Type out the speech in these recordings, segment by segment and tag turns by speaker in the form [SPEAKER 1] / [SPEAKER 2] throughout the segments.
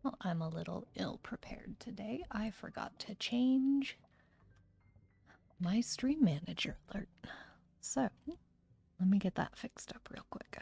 [SPEAKER 1] Well, I'm a little ill-prepared today. I forgot to change my stream manager alert. So, let me get that fixed up real quick.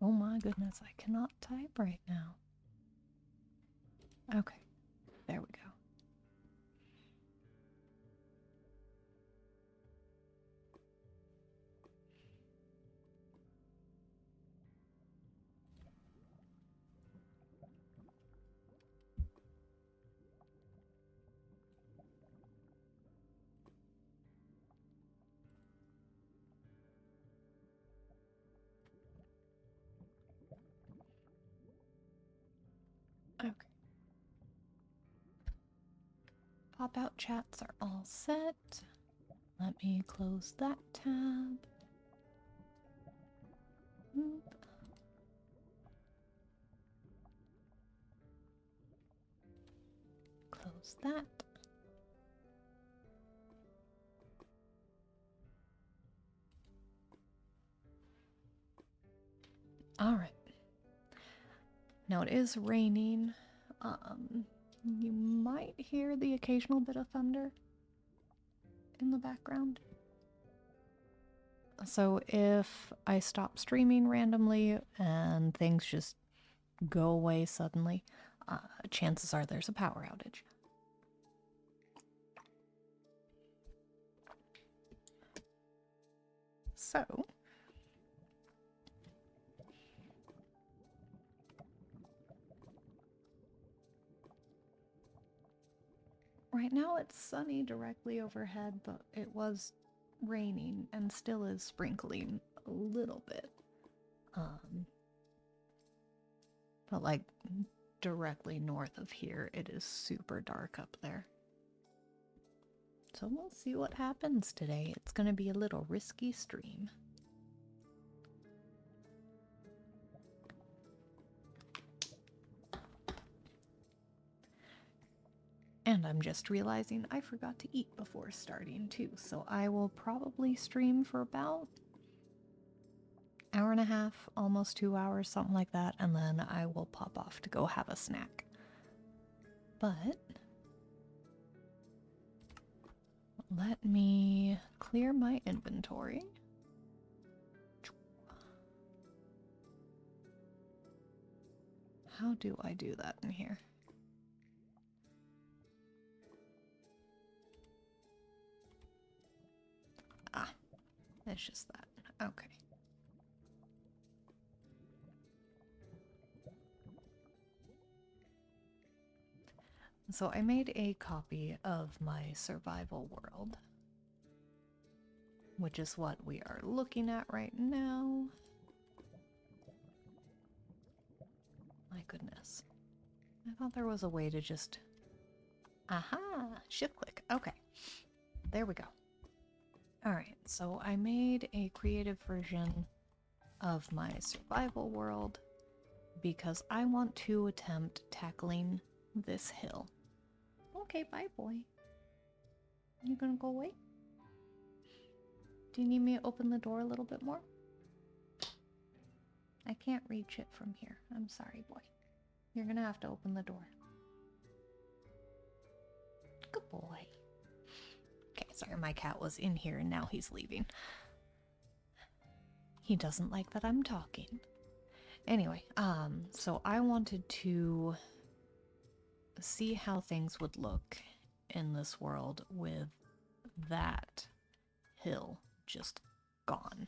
[SPEAKER 1] Oh my goodness, I cannot type right now. Okay, there we go. Okay. Pop-out chats are all set. Let me close that tab. Oop. Close that. All right. Now it is raining. You might hear the occasional bit of thunder in the background. So if I stop streaming randomly and things just go away suddenly, chances are there's a power outage. So, right now it's sunny directly overhead, but it was raining and still is sprinkling a little bit. But like directly north of here, it is super dark up there. So we'll see what happens today. It's going to be a little risky stream. And I'm just realizing I forgot to eat before starting too, so I will probably stream for about an hour and a half, almost 2 hours, something like that, and then I will pop off to go have a snack. But let me clear my inventory. How do I do that in here? Ah, it's just that. Okay. So I made a copy of my survival world, which is what we are looking at right now. My goodness. I thought there was a way to just... Aha! Shift click. Okay. There we go. Alright, so I made a creative version of my survival world because I want to attempt tackling this hill. Okay, bye boy. You gonna go away? Do you need me to open the door a little bit more? I can't reach it from here. I'm sorry, boy. You're gonna have to open the door. Good boy. Okay, sorry, my cat was in here and now he's leaving. He doesn't like that I'm talking. Anyway, so I wanted to see how things would look in this world with that hill just gone.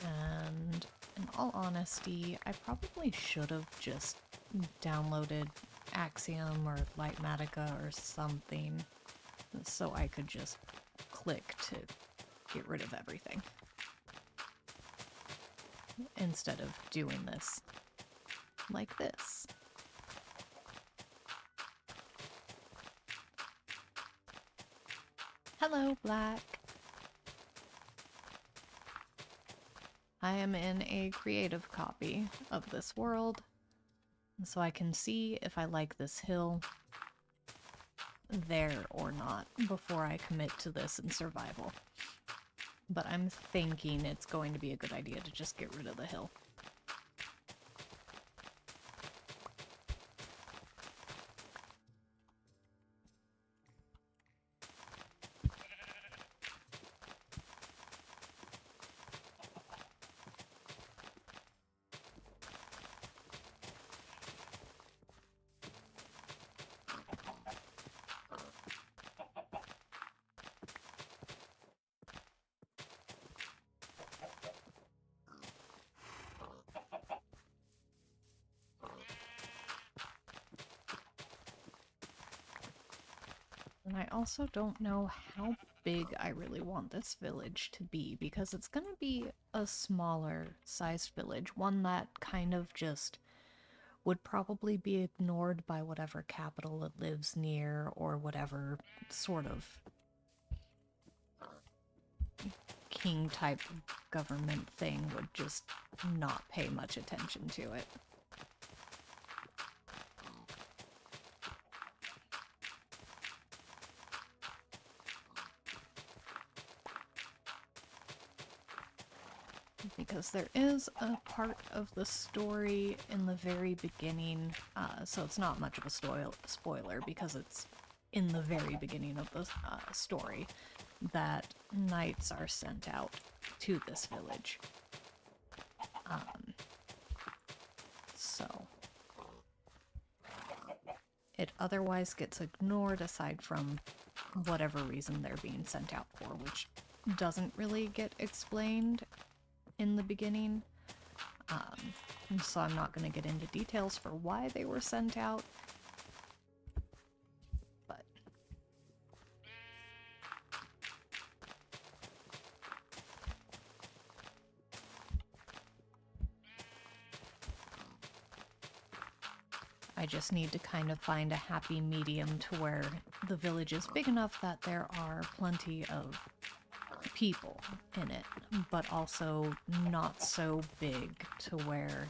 [SPEAKER 1] And in all honesty, I probably should have just downloaded Axiom or Lightmatica or something so I could just click to get rid of everything instead of doing this like this. Hello, Black. I am in a creative copy of this world, so I can see if I like this hill there or not before I commit to this in survival. But I'm thinking it's going to be a good idea to just get rid of the hill. And I also don't know how big I really want this village to be, because it's going to be a smaller sized village, one that kind of just would probably be ignored by whatever capital it lives near, or whatever sort of king type government thing would just not pay much attention to it. Because there is a part of the story in the very beginning, so it's not much of a spoiler because it's in the very beginning of the story, that knights are sent out to this village. So it otherwise gets ignored aside from whatever reason they're being sent out for, which doesn't really get explained in the beginning. So I'm not going to get into details for why they were sent out. But I just need to kind of find a happy medium to where the village is big enough that there are plenty of people in it, but also not so big to where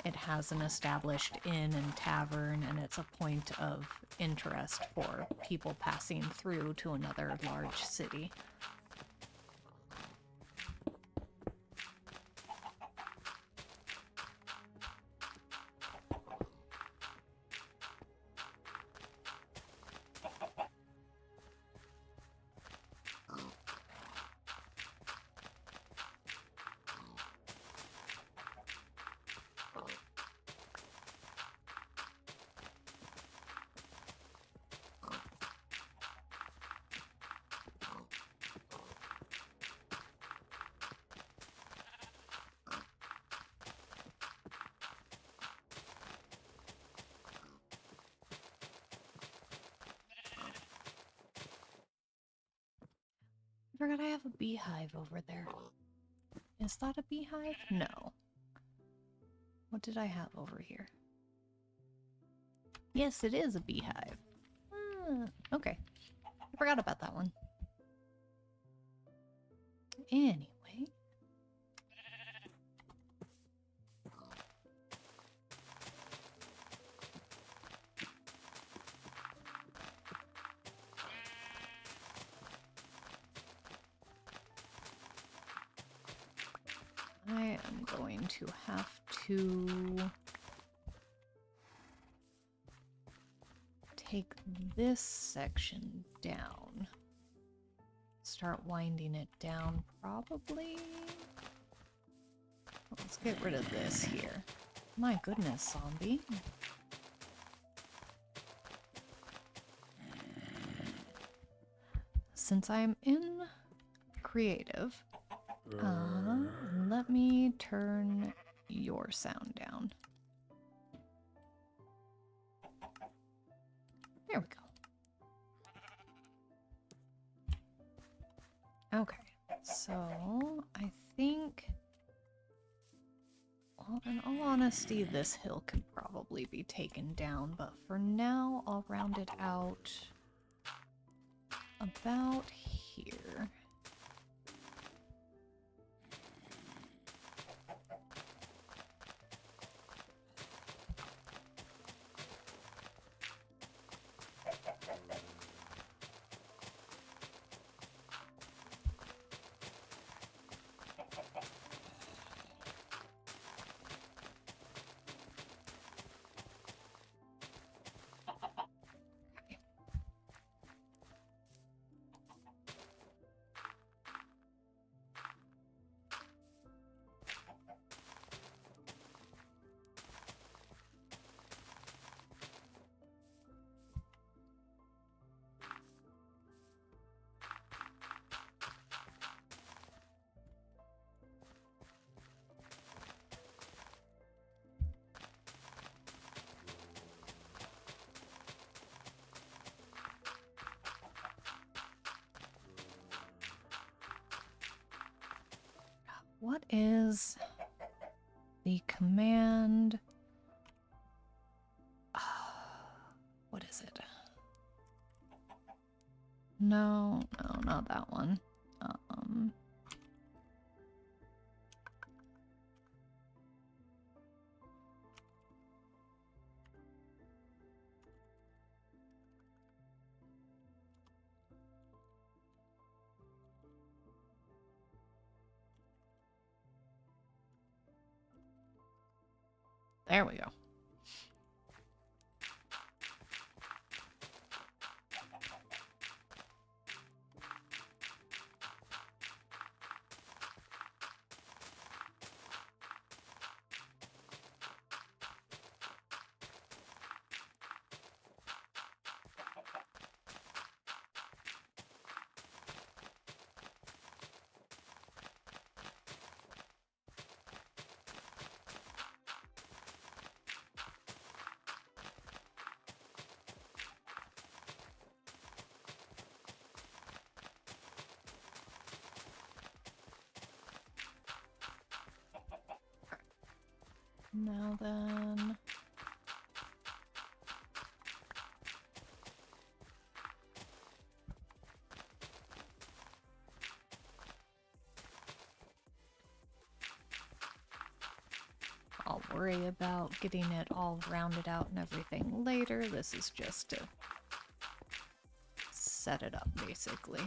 [SPEAKER 1] it has an established inn and tavern and it's a point of interest for people passing through to another large city. I forgot I have a beehive over there. Is that a beehive? No. What did I have over here? Yes, it is a beehive. Okay. I forgot about that one. Anyway. I am going to have to take this section down. Start winding it down, probably. Let's get rid of this here. My goodness, zombie. Since I'm in creative, let me turn your sound down. There we go. Okay, so I think, well, in all honesty, this hill could probably be taken down, but for now, I'll round it out about What is the command? What is it? No, no, not that one. There we go. Now then... I'll worry about getting it all rounded out and everything later. This is just to set it up, basically.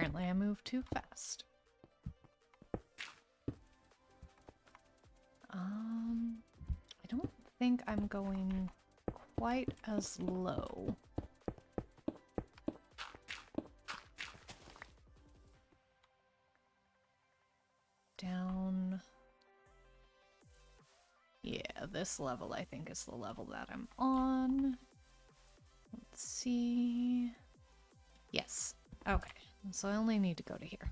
[SPEAKER 1] Apparently I moved too fast. I don't think I'm going quite as low. Down. Yeah, this level I think is the level that I'm on. Let's see. Yes. Okay. So I only need to go to here.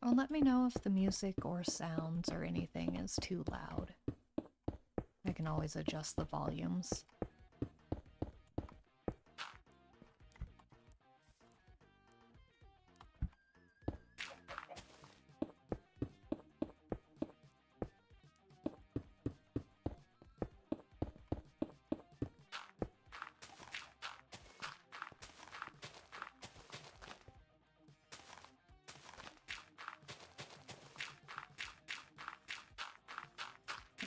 [SPEAKER 1] Well, let me know if the music or sounds or anything is too loud. I can always adjust the volumes.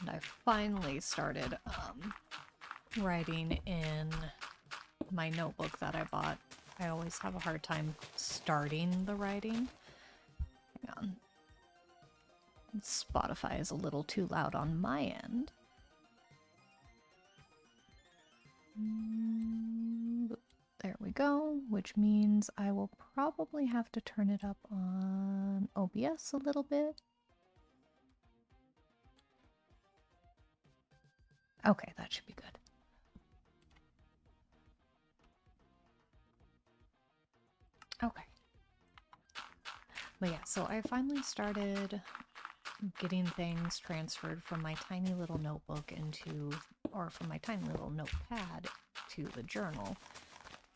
[SPEAKER 1] And I finally started writing in my notebook that I bought. I always have a hard time starting the writing. Hang on. Spotify is a little too loud on my end. There we go, which means I will probably have to turn it up on OBS a little bit. Okay, that should be good. Okay. But yeah, so I finally started getting things transferred from my tiny little notebook into, or from my tiny little notepad to the journal.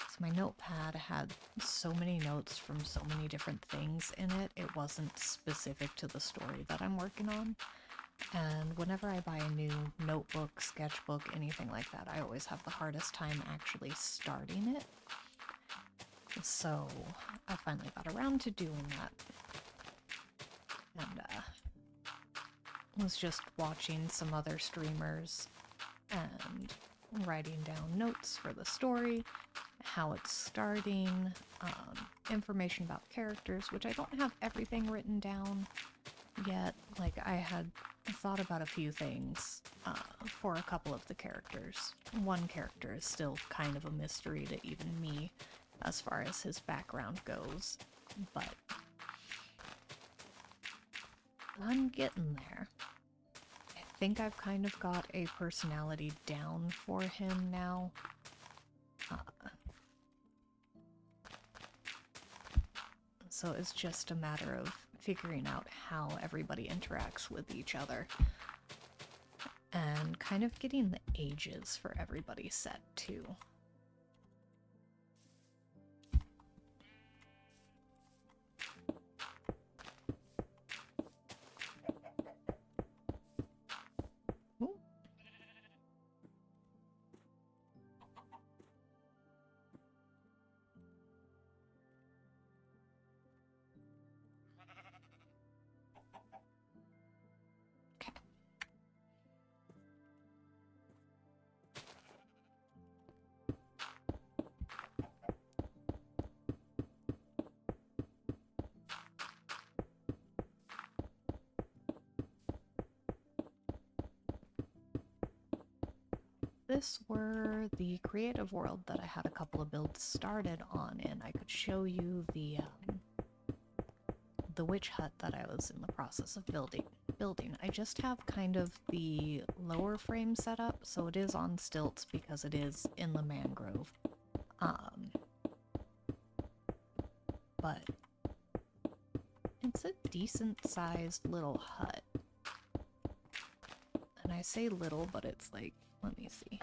[SPEAKER 1] So my notepad had so many notes from so many different things in it, it wasn't specific to the story that I'm working on. And whenever I buy a new notebook, sketchbook, anything like that, I always have the hardest time actually starting it. So I finally got around to doing that. And was just watching some other streamers and writing down notes for the story, how it's starting, information about characters, which I don't have everything written down yet. Like, I had thought about a few things for a couple of the characters. One character is still kind of a mystery to even me as far as his background goes, but I'm getting there. I think I've kind of got a personality down for him now. So it's just a matter of figuring out how everybody interacts with each other. And kind of getting the ages for everybody set too. Ooh. Okay. This were the creative world that I had a couple of builds started on, and I could show you the witch hut that I was in the process of building. I just have kind of the lower frame set up, so it is on stilts because it is in the mangrove. But it's a decent sized little hut. And I say little, but it's like, let me see.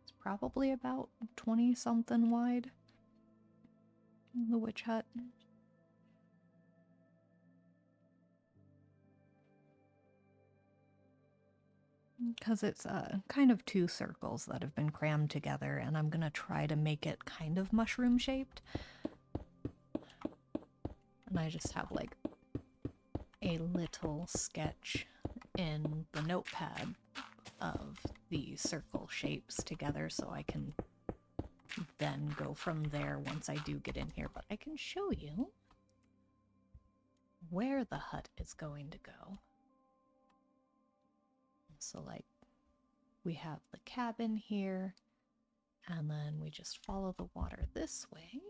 [SPEAKER 1] It's probably about 20 something wide. The witch hut. Because it's kind of two circles that have been crammed together, and I'm gonna try to make it kind of mushroom shaped. And I just have like a little sketch in the notepad of the circle shapes together, so I can then go from there once I do get in here. But I can show you where the hut is going to go. So like, we have the cabin here, and then we just follow the water this way.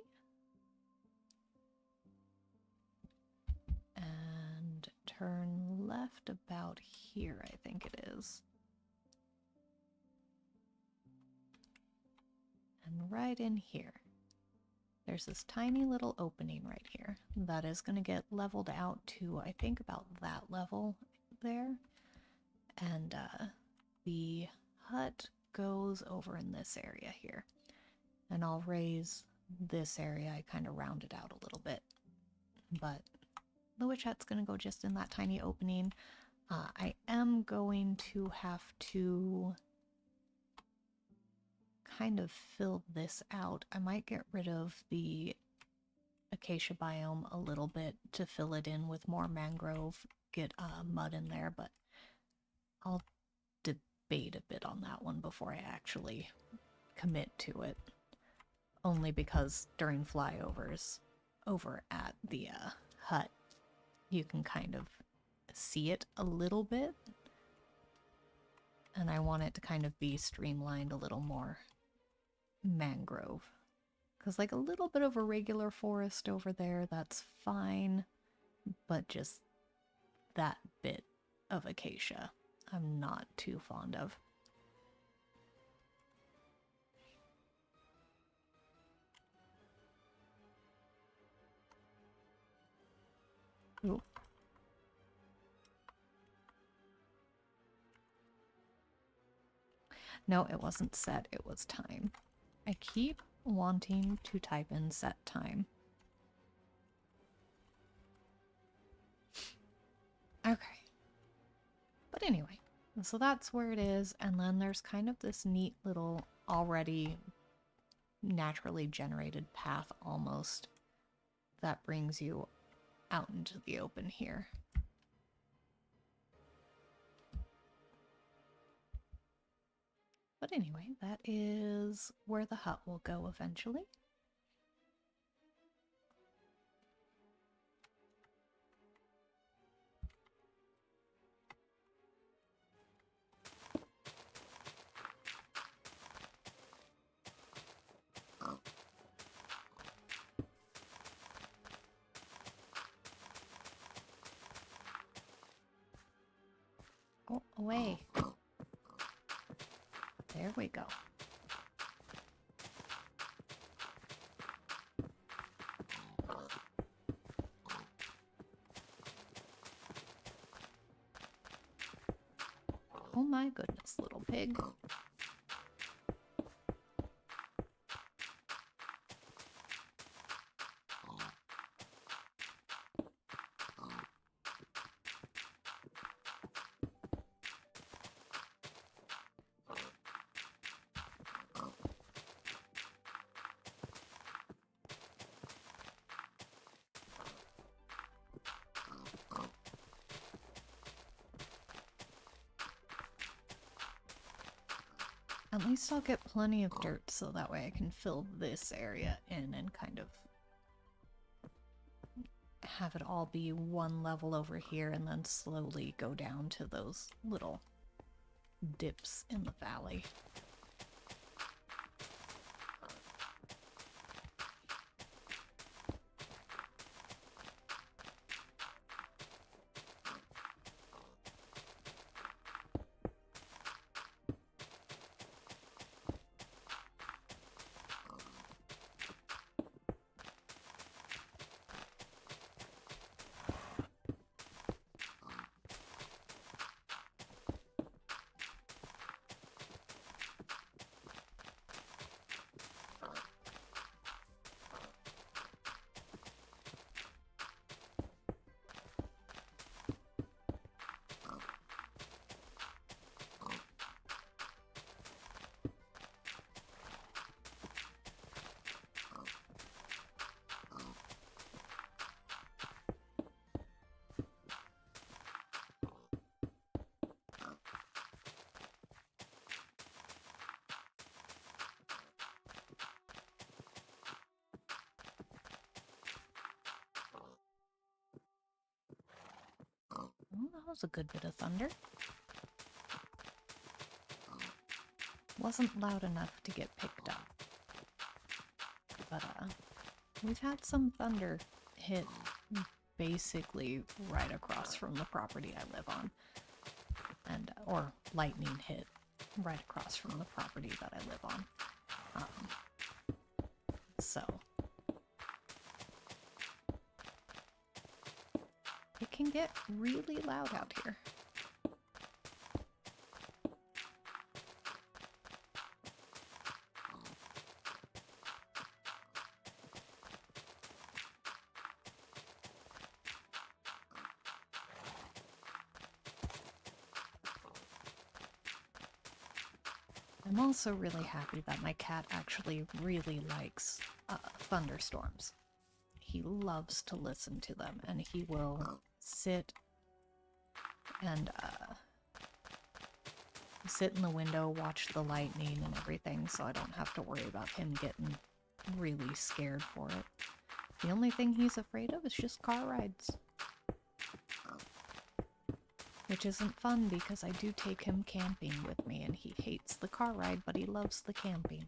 [SPEAKER 1] And turn left about here, I think it is. And right in here, there's this tiny little opening right here that is going to get leveled out to, I think, about that level there. And the hut goes over in this area here. And I'll raise this area. I kind of round it out a little bit. But the witch hut's going to go just in that tiny opening. I am going to have to kind of fill this out. I might get rid of the acacia biome a little bit to fill it in with more mangrove, get mud in there, but I'll debate a bit on that one before I actually commit to it. Only because during flyovers over at the hut, you can kind of see it a little bit. And I want it to kind of be streamlined a little more mangrove. Because like a little bit of a regular forest over there, that's fine. But just that bit of acacia, I'm not too fond of. Ooh. No, it wasn't set, it was time. I keep wanting to type in set time. Okay. But anyway, so that's where it is, and then there's kind of this neat little already naturally generated path almost that brings you out into the open here. But anyway, that is where the hut will go eventually. Go away. There we go. Oh my goodness, little pig. At least I'll get plenty of dirt so that way I can fill this area in and kind of have it all be one level over here and then slowly go down to those little dips in the valley. Oh, that was a good bit of thunder. Wasn't loud enough to get picked up. But, we've had some thunder hit basically right across from the property I live on. And, or lightning hit right across from the property that I live on. So it can get really loud out here. I'm also really happy that my cat actually really likes thunderstorms. He loves to listen to them, and he will sit and sit in the window, watch the lightning and everything, so I don't have to worry about him getting really scared for it. The only thing he's afraid of is just car rides. Which isn't fun because I do take him camping with me and he hates the car ride, but he loves the camping.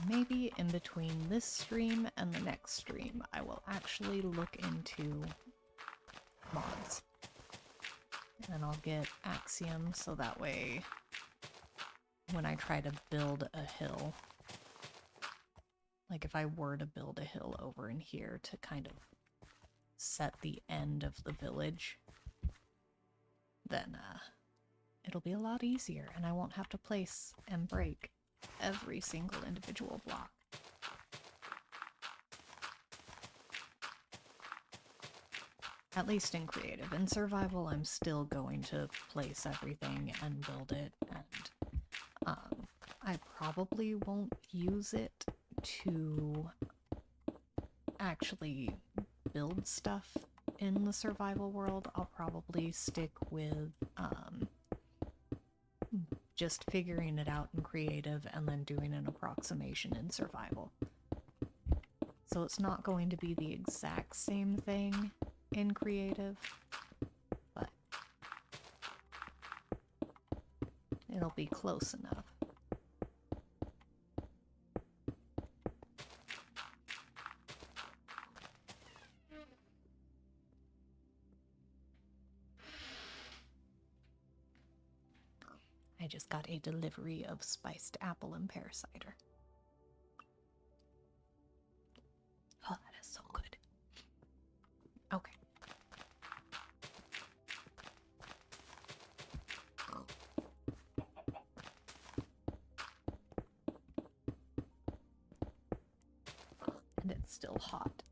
[SPEAKER 1] Maybe in between this stream and the next stream, I will actually look into mods. And I'll get Axiom so that way when I try to build a hill, like if I were to build a hill over in here to kind of set the end of the village, then it'll be a lot easier and I won't have to place and break every single individual block. At least in creative. In survival, I'm still going to place everything and build it, and I probably won't use it to actually build stuff in the survival world. I'll probably stick with just figuring it out in creative and then doing an approximation in survival. So it's not going to be the exact same thing in creative, but it'll be close enough. I just got a delivery of spiced apple and pear cider. Oh, that is so good. Okay. And it's still hot.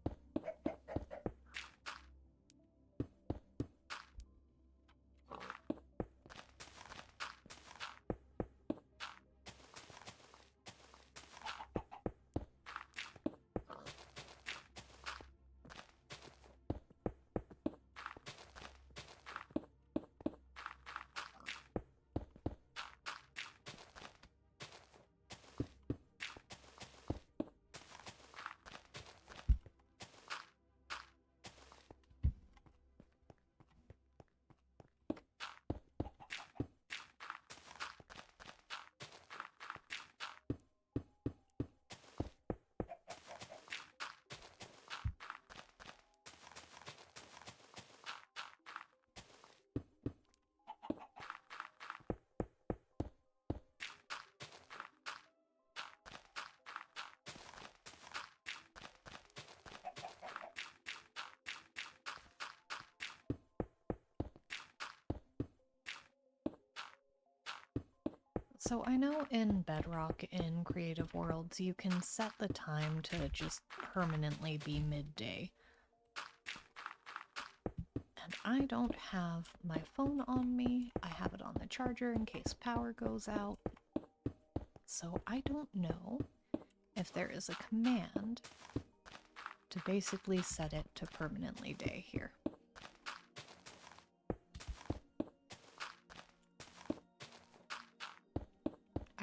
[SPEAKER 1] So I know in Bedrock, in Creative Worlds, you can set the time to just permanently be midday. And I don't have my phone on me. I have it on the charger in case power goes out. So I don't know if there is a command to basically set it to permanently day here.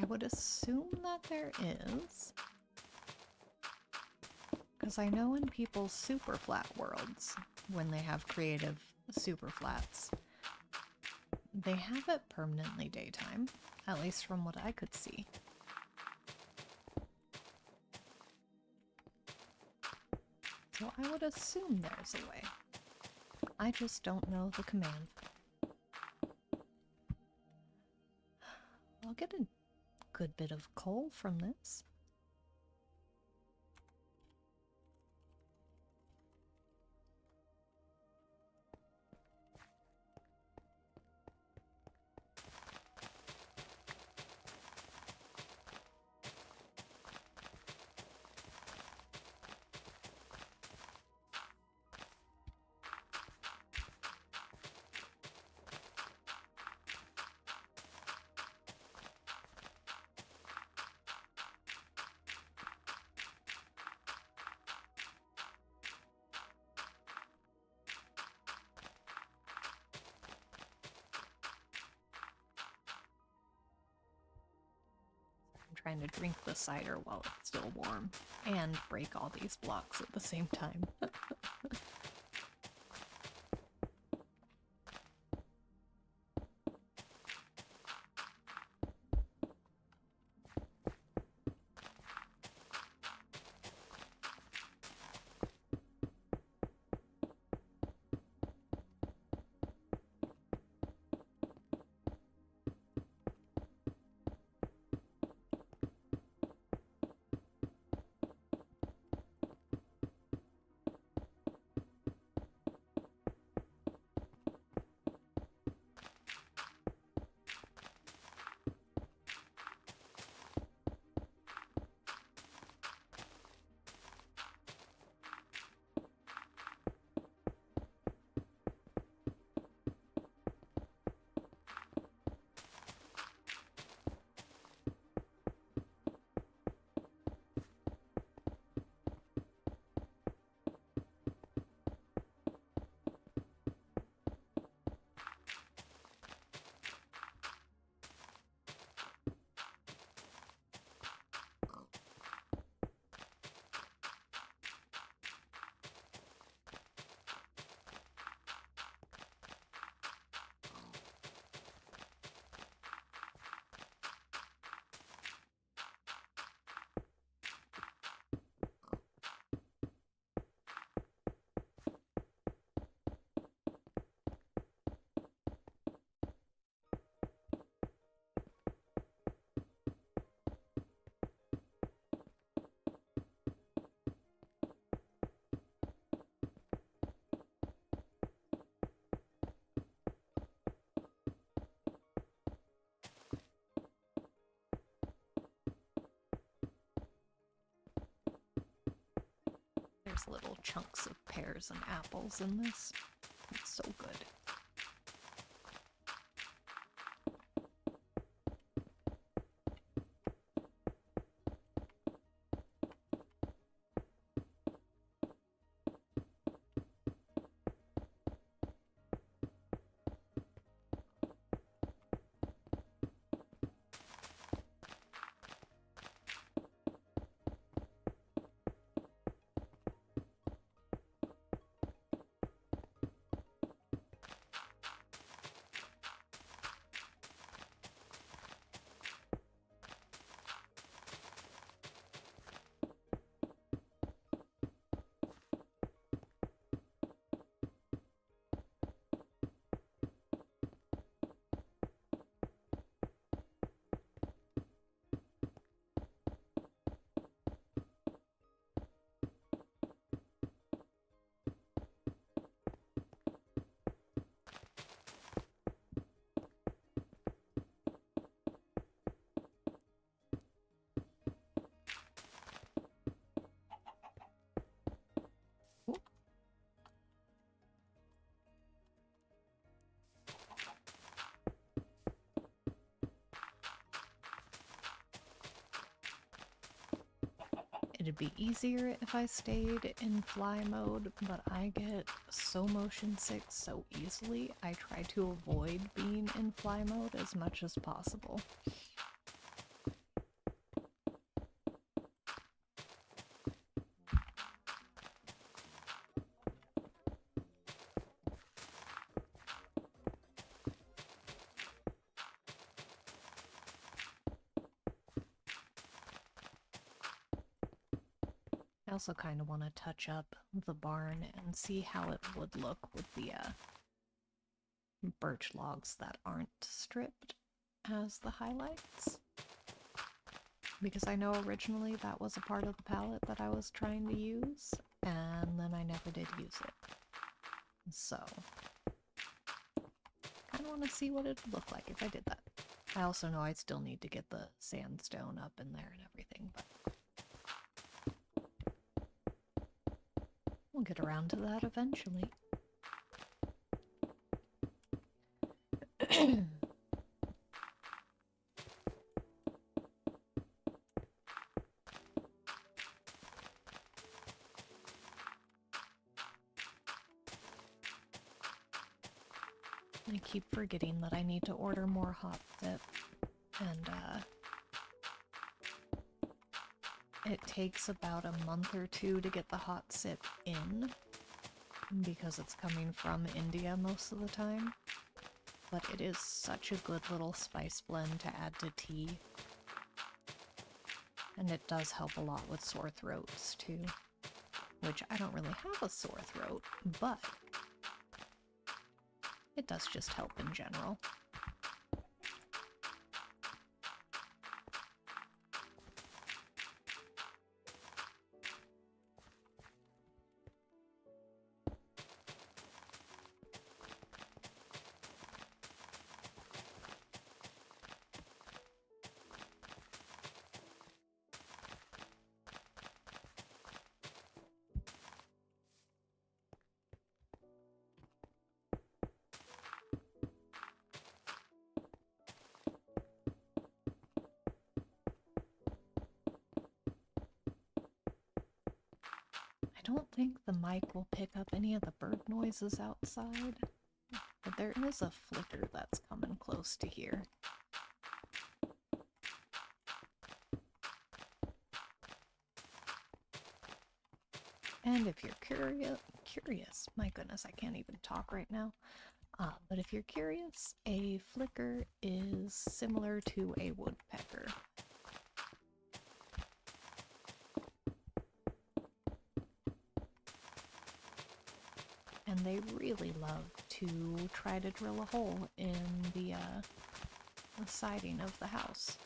[SPEAKER 1] I would assume that there is, because I know in people's super flat worlds, when they have creative super flats, they have it permanently daytime, at least from what I could see. So I would assume there's a way. I just don't know the command. I'll get a good bit of coal from this. Trying to drink the cider while it's still warm and break all these blocks at the same time. There's little chunks of pears and apples in this. It's so good. It'd be easier if I stayed in fly mode, but I get so motion sick so easily, I try to avoid being in fly mode as much as possible. I also kind of want to touch up the barn and see how it would look with the birch logs that aren't stripped as the highlights. Because I know originally that was a part of the palette that I was trying to use, and then I never did use it. So, kind of want to see what it would look like if I did that. I also know I'd still need to get the sandstone up in there and everything, but we'll get around to that eventually. I keep forgetting that I need to order more hot dip, and it takes about a month or two to get the hot sip in, because it's coming from India most of the time. But it is such a good little spice blend to add to tea. And it does help a lot with sore throats too, which I don't really have a sore throat, but it does just help in general. I don't think the mic will pick up any of the bird noises outside, but there is a flicker that's coming close to here. And if you're curious, my goodness, I can't even talk right now. But if you're curious, a flicker is similar to a woodpecker. And they really love to try to drill a hole in the siding of the house.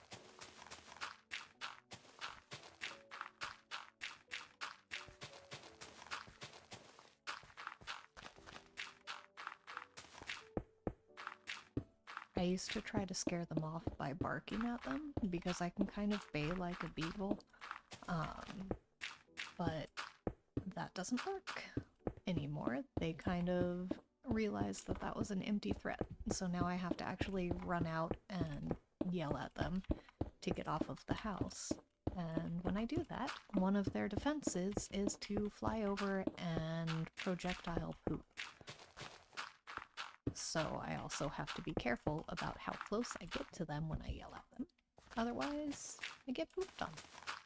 [SPEAKER 1] I used to try to scare them off by barking at them, because I can kind of bay like a beagle, but that doesn't work anymore. They kind of realized that that was an empty threat, so now I have to actually run out and yell at them to get off of the house. And when I do that, one of their defenses is to fly over and projectile poop. So I also have to be careful about how close I get to them when I yell at them. Otherwise, I get pooped on,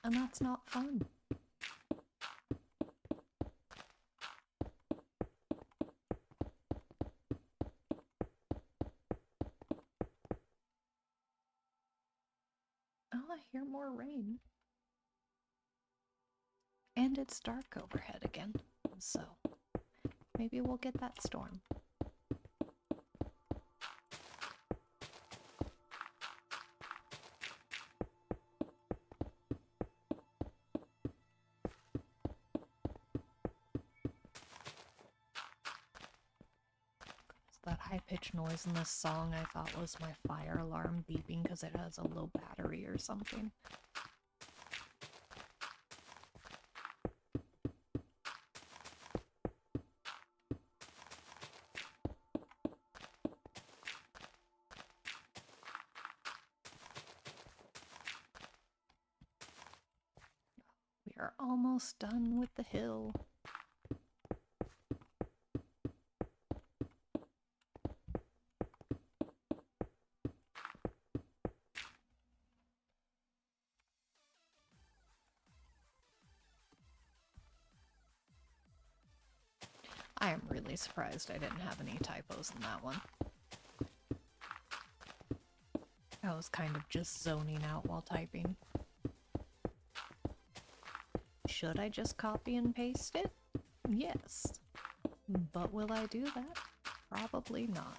[SPEAKER 1] and that's not fun. Oh, I hear more rain. And it's dark overhead again, so maybe we'll get that storm. That high-pitched noise in this song I thought was my fire alarm beeping because it has a low battery or something. We are almost done with the hill. I am really surprised I didn't have any typos in that one. I was kind of just zoning out while typing. Should I just copy and paste it? Yes. But will I do that? Probably not.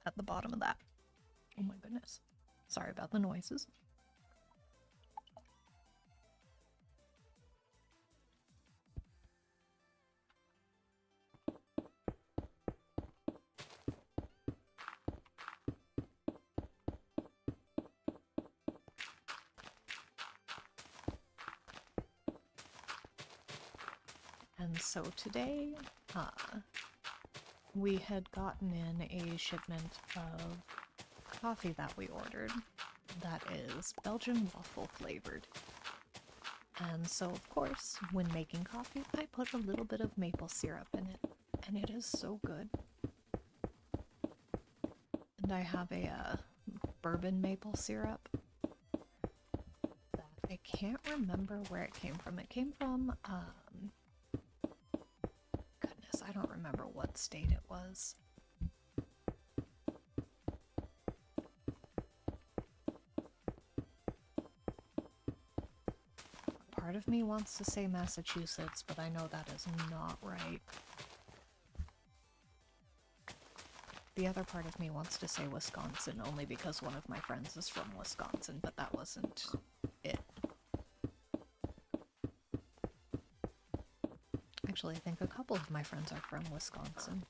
[SPEAKER 1] At the bottom of that. Oh my goodness. Sorry about the noises. And so today, we had gotten in a shipment of coffee that we ordered that is Belgian waffle flavored. And so, of course, when making coffee, I put a little bit of maple syrup in it, and it is so good. And I have a bourbon maple syrup that I can't remember where it came from. It came from, goodness, I don't remember what state it was. Part of me wants to say Massachusetts, but I know that is not right. The other part of me wants to say Wisconsin, only because one of my friends is from Wisconsin, but that wasn't it. Actually, I think a couple of my friends are from Wisconsin.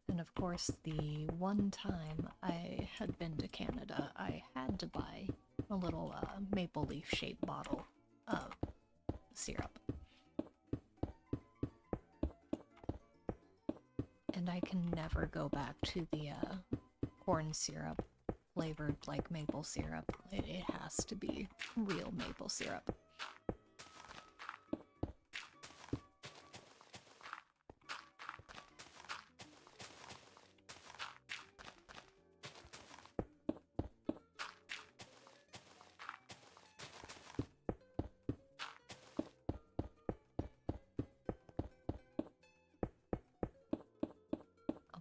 [SPEAKER 1] And of course, the one time I had been to Canada, I had to buy a little maple leaf shaped bottle of syrup. And I can never go back to the corn syrup flavored like maple syrup. It has to be real maple syrup.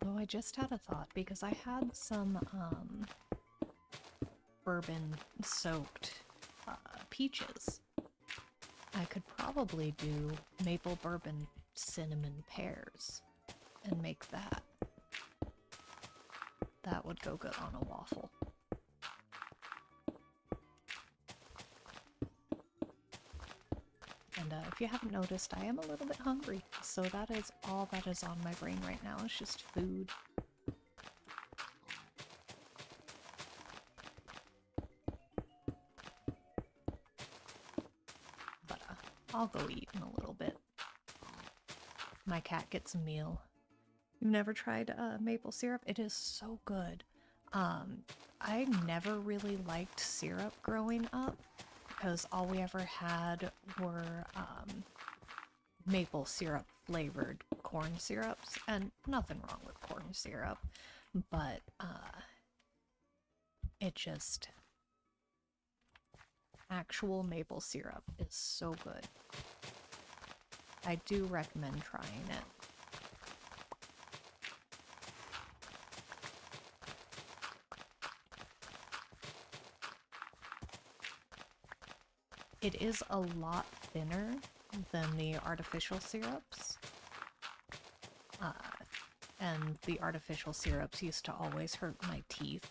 [SPEAKER 1] Although I just had a thought, because I had some bourbon-soaked peaches. I could probably do maple bourbon cinnamon pears and make that. That would go good on a waffle. And if you haven't noticed, I am a little bit hungry, so that is all that is on my brain right now, is just food. But I'll go eat in a little bit. My cat gets a meal. You've never tried maple syrup? It is so good. I never really liked syrup growing up because all we ever had were maple syrup flavored corn syrups, and nothing wrong with corn syrup, but it just, actual maple syrup is so good. I do recommend trying it. It is a lot thinner than the artificial syrups. And the artificial syrups used to always hurt my teeth.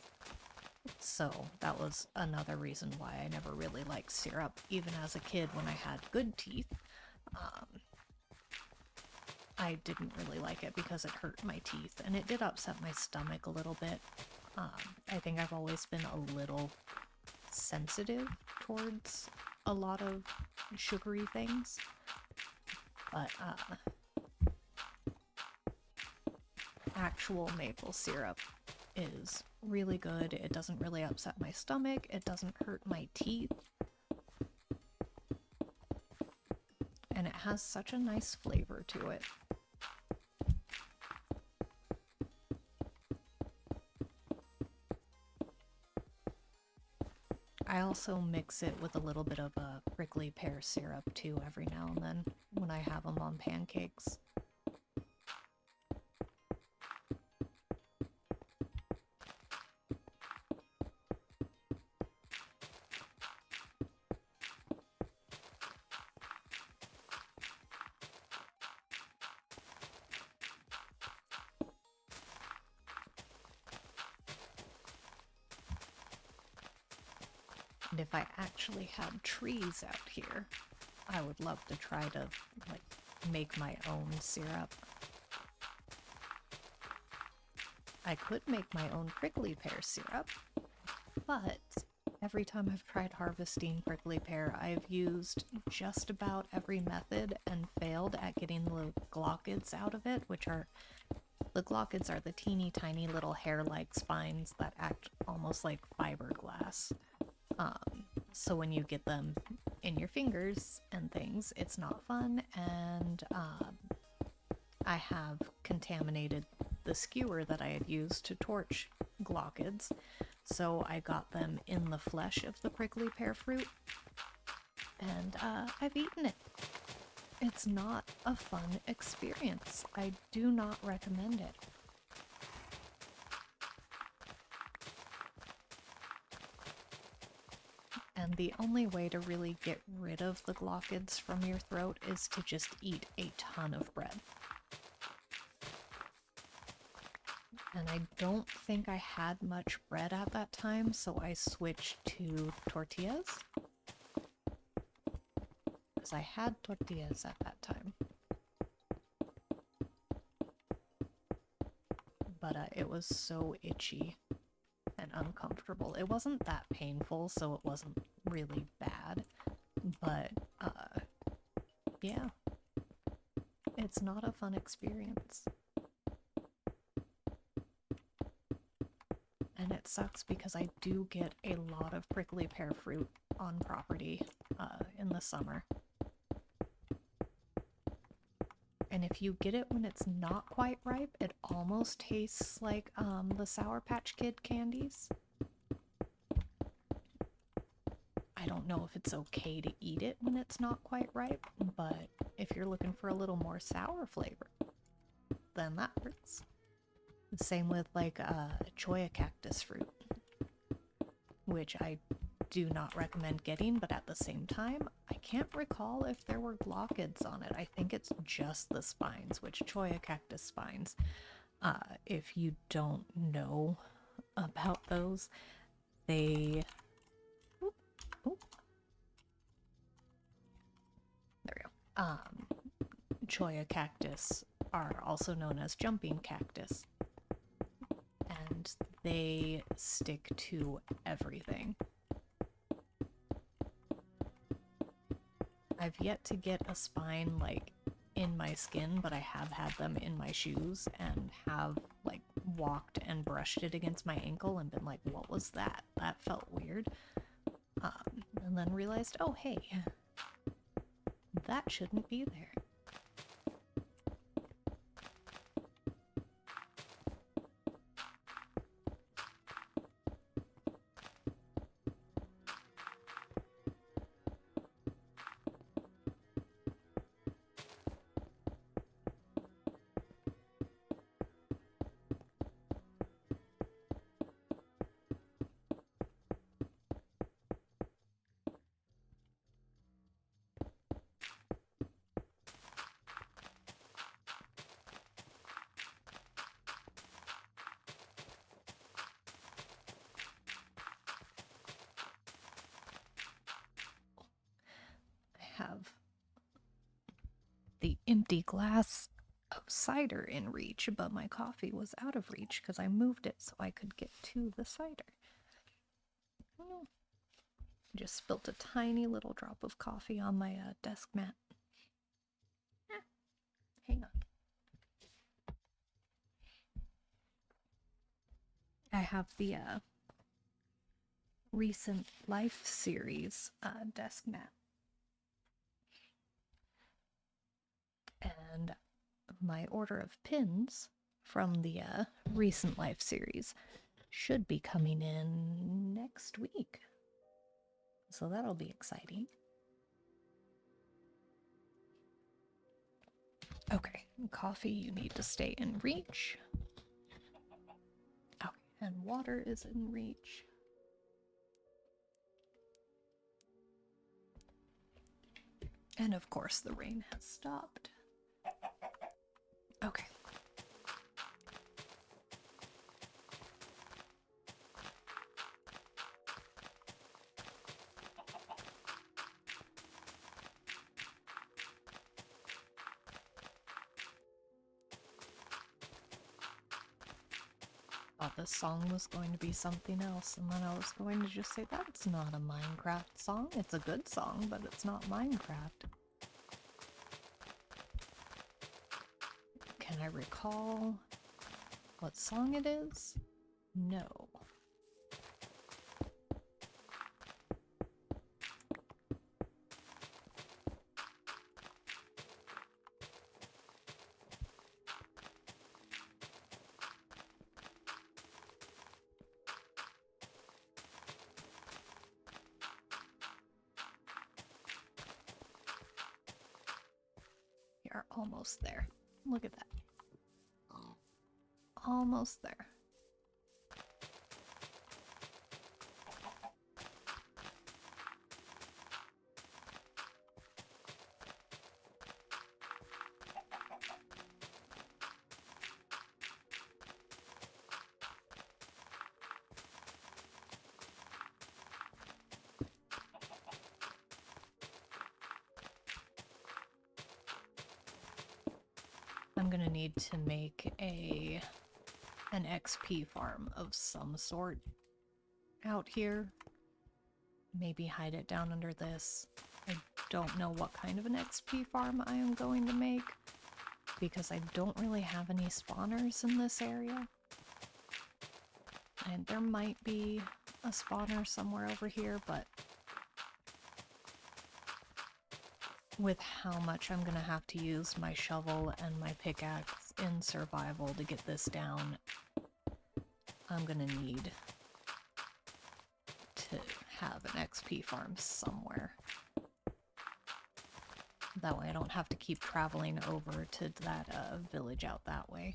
[SPEAKER 1] So that was another reason why I never really liked syrup, even as a kid when I had good teeth. I didn't really like it because it hurt my teeth, and it did upset my stomach a little bit. I think I've always been a little sensitive towards a lot of sugary things, but actual maple syrup is really good. It doesn't really upset my stomach, it doesn't hurt my teeth, and it has such a nice flavor to it. I also mix it with a little bit of a prickly pear syrup too every now and then when I have them on pancakes. And if I actually had trees out here, I would love to try to, like, make my own syrup. I could make my own prickly pear syrup, but every time I've tried harvesting prickly pear, I've used just about every method and failed at getting the glochids out of it, which are, the glochids are the teeny tiny little hair-like spines that act almost like fiberglass. So when you get them in your fingers and things, it's not fun, and I have contaminated the skewer that I had used to torch glochids, so I got them in the flesh of the prickly pear fruit, and I've eaten it. It's not a fun experience. I do not recommend it. And the only way to really get rid of the glochids from your throat is to just eat a ton of bread. And I don't think I had much bread at that time, so I switched to tortillas. Because I had tortillas at that time. But it was so itchy and uncomfortable. It wasn't that painful, so it wasn't really bad, but yeah, it's not a fun experience. And it sucks because I do get a lot of prickly pear fruit on property in the summer. And if you get it when it's not quite ripe, it almost tastes like the Sour Patch Kid candies. I don't know if it's okay to eat it when it's not quite ripe, but if you're looking for a little more sour flavor, then that works. The same with like cholla cactus fruit, which I do not recommend getting, but at the same time, I can't recall if there were glochids on it. I think it's just the spines, which cholla cactus spines, if you don't know about those, they... There we go. Cholla cactus are also known as jumping cactus, and they stick to everything. I've yet to get a spine like in my skin, but I have had them in my shoes and have like walked and brushed it against my ankle and been like, what was that? That felt weird. And then realized, oh hey, that shouldn't be there. Have the empty glass of cider in reach, but my coffee was out of reach because I moved it so I could get to the cider. Oh, just spilt a tiny little drop of coffee on my desk mat. Hang on. I have the recent Life series desk mat. And my order of pins from the recent Life series should be coming in next week. So that'll be exciting. Okay, coffee, you need to stay in reach. Okay, and water is in reach. And of course the rain has stopped. Okay. Thought this song was going to be something else, and then I was going to just say, that's not a Minecraft song. It's a good song, but it's not Minecraft. Can I recall what song it is? No. We are almost there. Look at that. Almost there. I'm gonna need to make an XP farm of some sort out here. Maybe hide it down under this. I don't know what kind of an XP farm I am going to make because I don't really have any spawners in this area. And there might be a spawner somewhere over here, but with how much I'm gonna have to use my shovel and my pickaxe in survival to get this down, I'm gonna need to have an XP farm somewhere. That way I don't have to keep traveling over to that village out that way.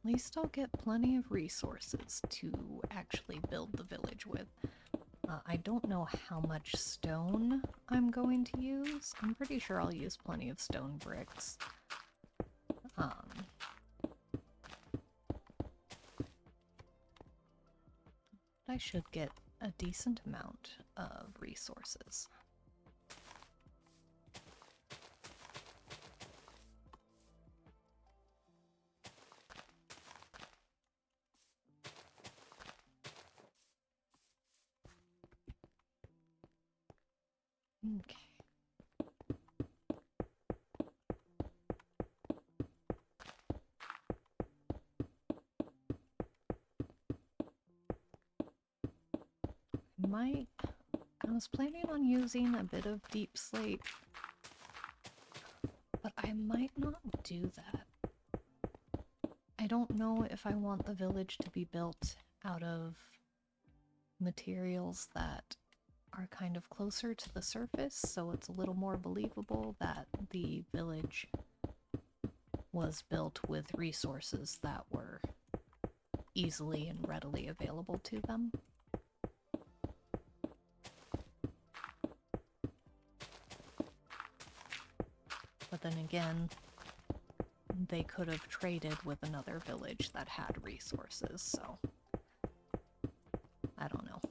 [SPEAKER 1] least I'll get plenty of resources to actually build the village with. I don't know how much stone I'm going to use. I'm pretty sure I'll use plenty of stone bricks. I should get a decent amount of resources. Okay. I was planning on using a bit of deep slate, but I might not do that. I don't know if I want the village to be built out of materials that are kind of closer to the surface, so it's a little more believable that the village was built with resources that were easily and readily available to them. But then again, they could have traded with another village that had resources, so I don't know.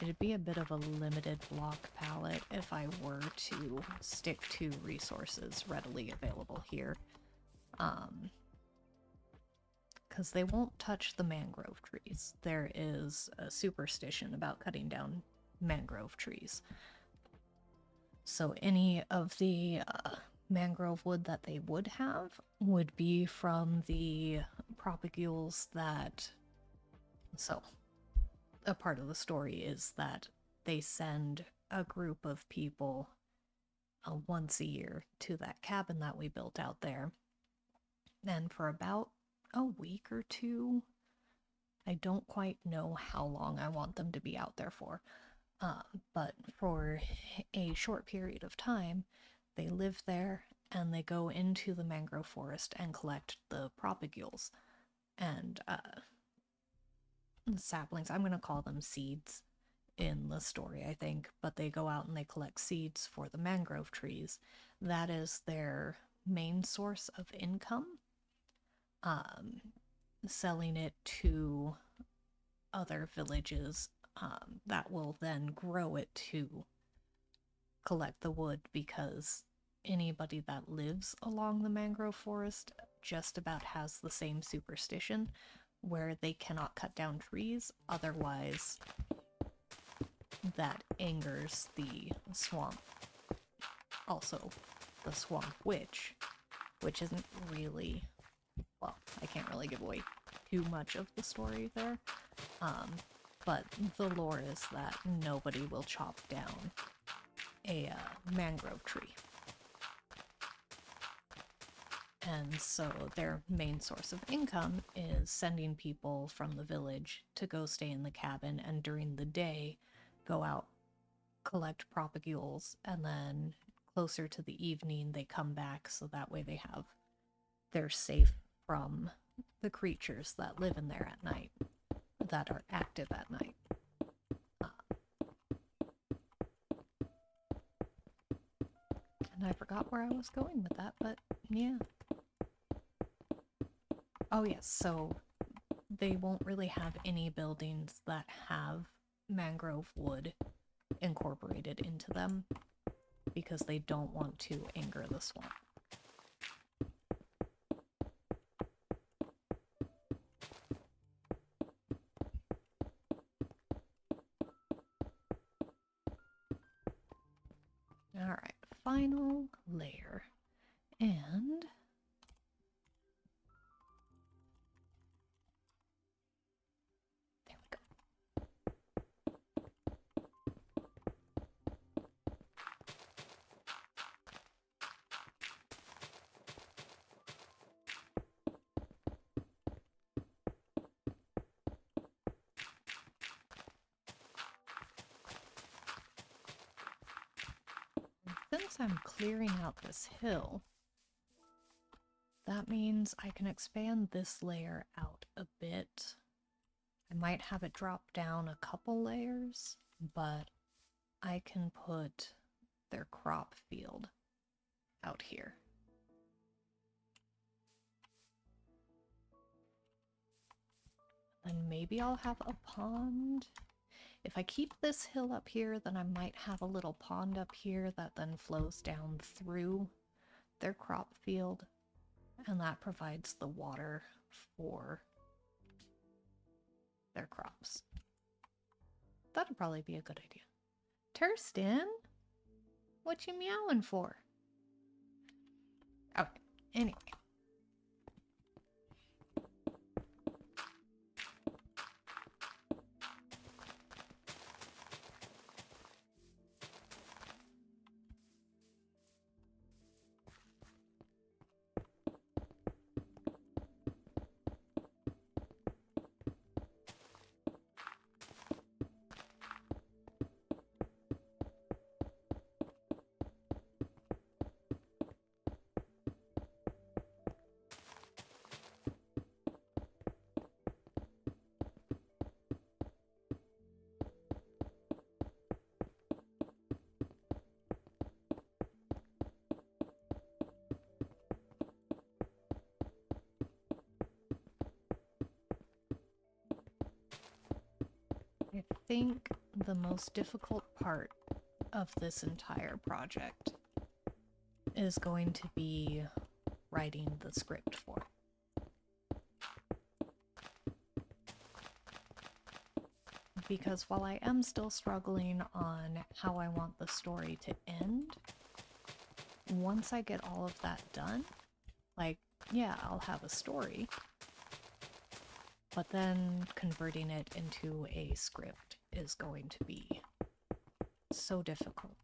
[SPEAKER 1] It'd be a bit of a limited block palette if I were to stick to resources readily available here. Because they won't touch the mangrove trees. There is a superstition about cutting down mangrove trees. So any of the mangrove wood that they would have would be from the propagules that... So, a part of the story is that they send a group of people once a year to that cabin that we built out there. And for about a week or two, I don't quite know how long I want them to be out there for, but for a short period of time, they live there and they go into the mangrove forest and collect the propagules and saplings. I'm going to call them seeds in the story, I think, but they go out and they collect seeds for the mangrove trees. That is their main source of income. Selling it to other villages that will then grow it to collect the wood, because anybody that lives along the mangrove forest just about has the same superstition where they cannot cut down trees, otherwise that angers the swamp. Also, the swamp witch, which isn't really... Well, I can't really give away too much of the story there, but the lore is that nobody will chop down a mangrove tree. And so their main source of income is sending people from the village to go stay in the cabin, and during the day go out, collect propagules, and then closer to the evening they come back, so that way they're safe from the creatures that live in there at night, that are active at night. And I forgot where I was going with that, but yeah. Oh yes, so they won't really have any buildings that have mangrove wood incorporated into them, because they don't want to anger the swamp. Alright, final layer. And there we go. because I'm clearing out this hill, that means I can expand this layer out a bit. I might have it drop down a couple layers, but I can put their crop field out here. Then maybe I'll have a pond. If I keep this hill up here, then I might have a little pond up here that then flows down through their crop field, and that provides the water for their crops. That'd probably be a good idea. Turston? What you meowing for? Okay, anyway. I think the most difficult part of this entire project is going to be writing the script for it. Because while I am still struggling on how I want the story to end, once I get all of that done, like, yeah, I'll have a story, but then converting it into a script is going to be so difficult.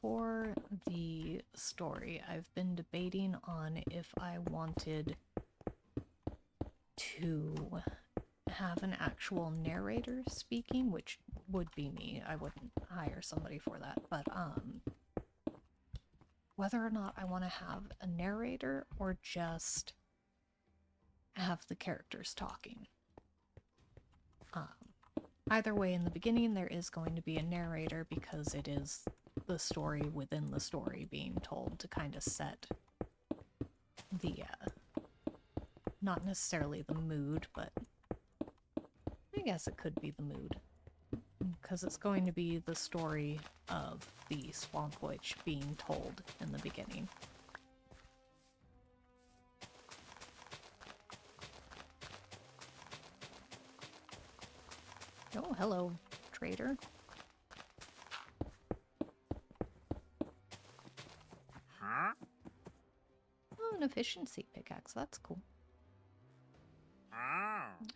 [SPEAKER 1] For the story, I've been debating on if I wanted to have an actual narrator speaking, which would be me. I wouldn't hire somebody for that, but whether or not I want to have a narrator or just have the characters talking. Either way, in the beginning, there is going to be a narrator because it is the story within the story being told to kind of set the, not necessarily the mood, but I guess it could be the mood. Because it's going to be the story of the Swamp Witch being told in the beginning. Oh, hello, trader. Oh, an efficiency pickaxe. That's cool.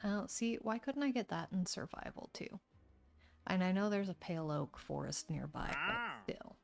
[SPEAKER 1] Oh, see, why couldn't I get that in survival, too? And I know there's a pale oak forest nearby, but still.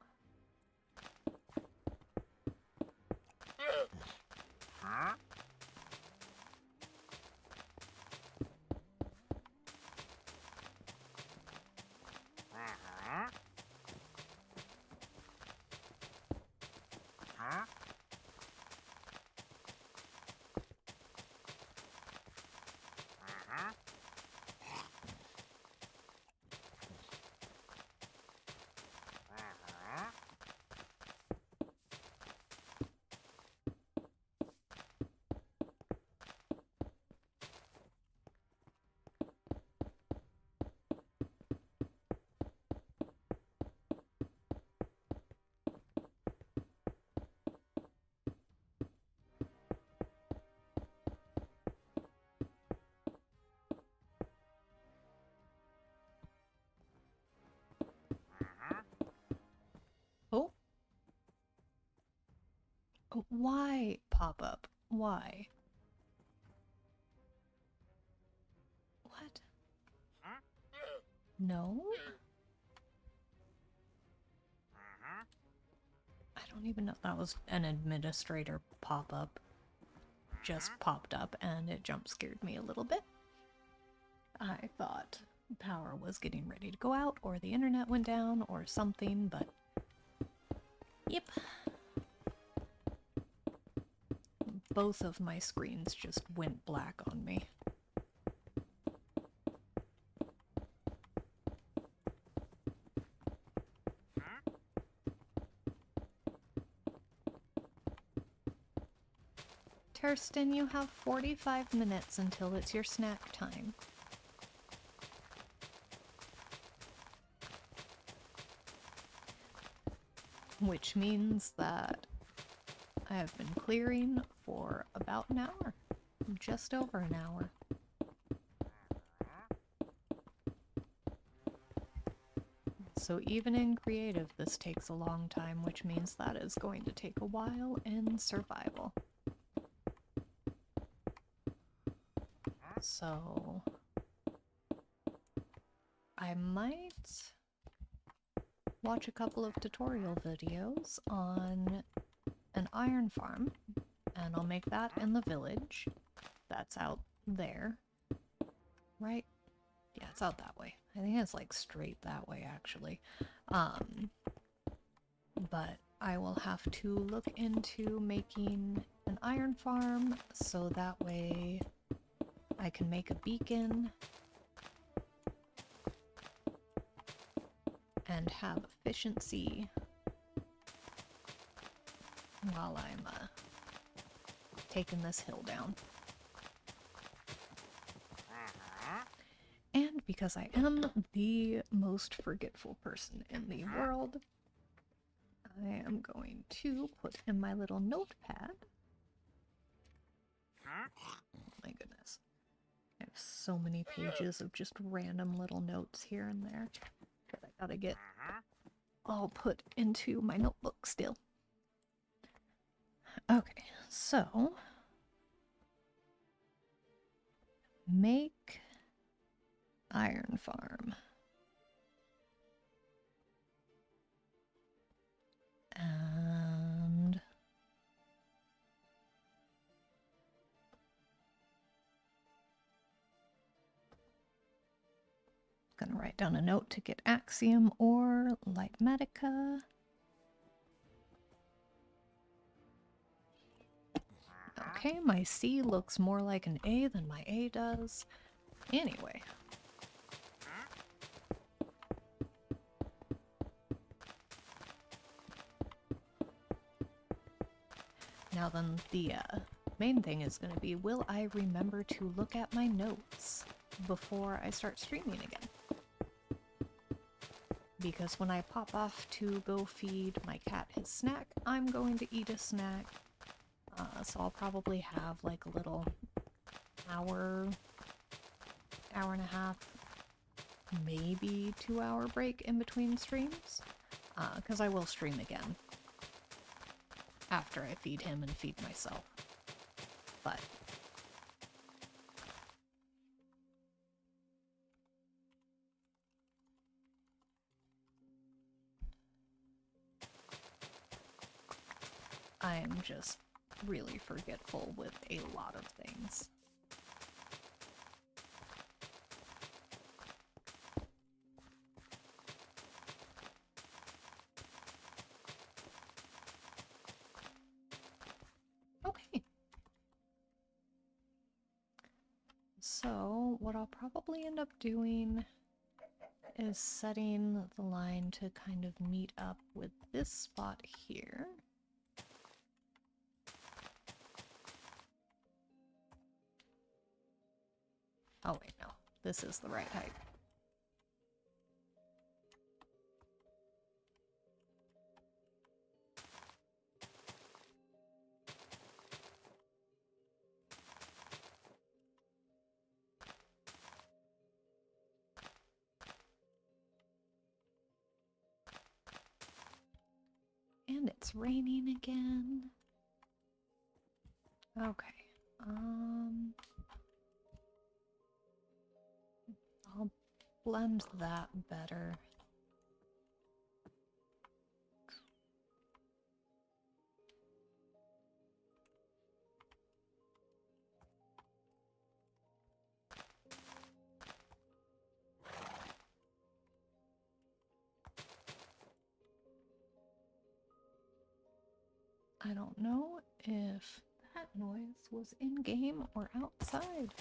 [SPEAKER 1] Why pop up? Why? What? No? I don't even know if that was an administrator pop-up. Just popped up and it jump scared me a little bit. I thought power was getting ready to go out or the internet went down or something, but yep. Both of my screens just went black on me. Kirsten, you have 45 minutes until it's your snack time. Which means that I have been clearing for about an hour. Just over an hour. So even in creative, this takes a long time, which means that is going to take a while in survival. So I might watch a couple of tutorial videos on an iron farm, and I'll make that in the village. That's out there, right? Yeah, it's out that way. I think it's like straight that way, actually. But I will have to look into making an iron farm so that way I can make a beacon and have efficiency while I'm taking this hill down. And because I am the most forgetful person in the world, I am going to put in my little notepad. Oh my goodness. I have so many pages of just random little notes here and there that I gotta get all put into my notebook still. Okay, so make iron farm. And gonna write down a note to get Axiom or Lightmatica. Okay, my C looks more like an A than my A does. Anyway. Now then, the main thing is going to be, will I remember to look at my notes before I start streaming again? Because when I pop off to go feed my cat his snack, I'm going to eat a snack. So I'll probably have like a little hour and a half, maybe 2-hour break in between streams. Because I will stream again after I feed him and feed myself. But I am just really forgetful with a lot of things. Okay. So what I'll probably end up doing is setting the line to kind of meet up with this spot here. Oh wait, no. This is the right height. And it's raining again. Okay. I'll blend that better. I don't know if that noise was in-game or outside.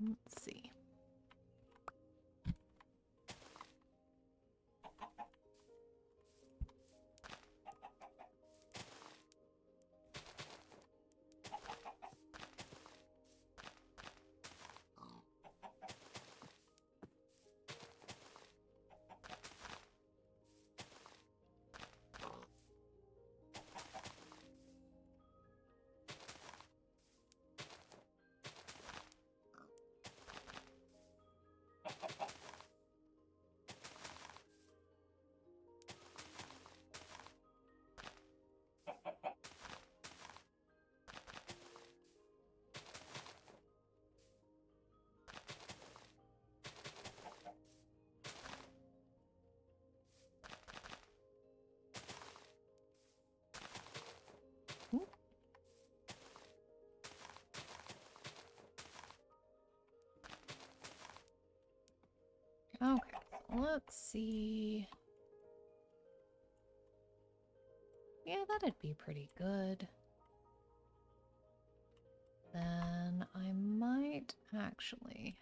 [SPEAKER 1] Let's see. Okay, let's see. Yeah, that'd be pretty good. Then I might actually...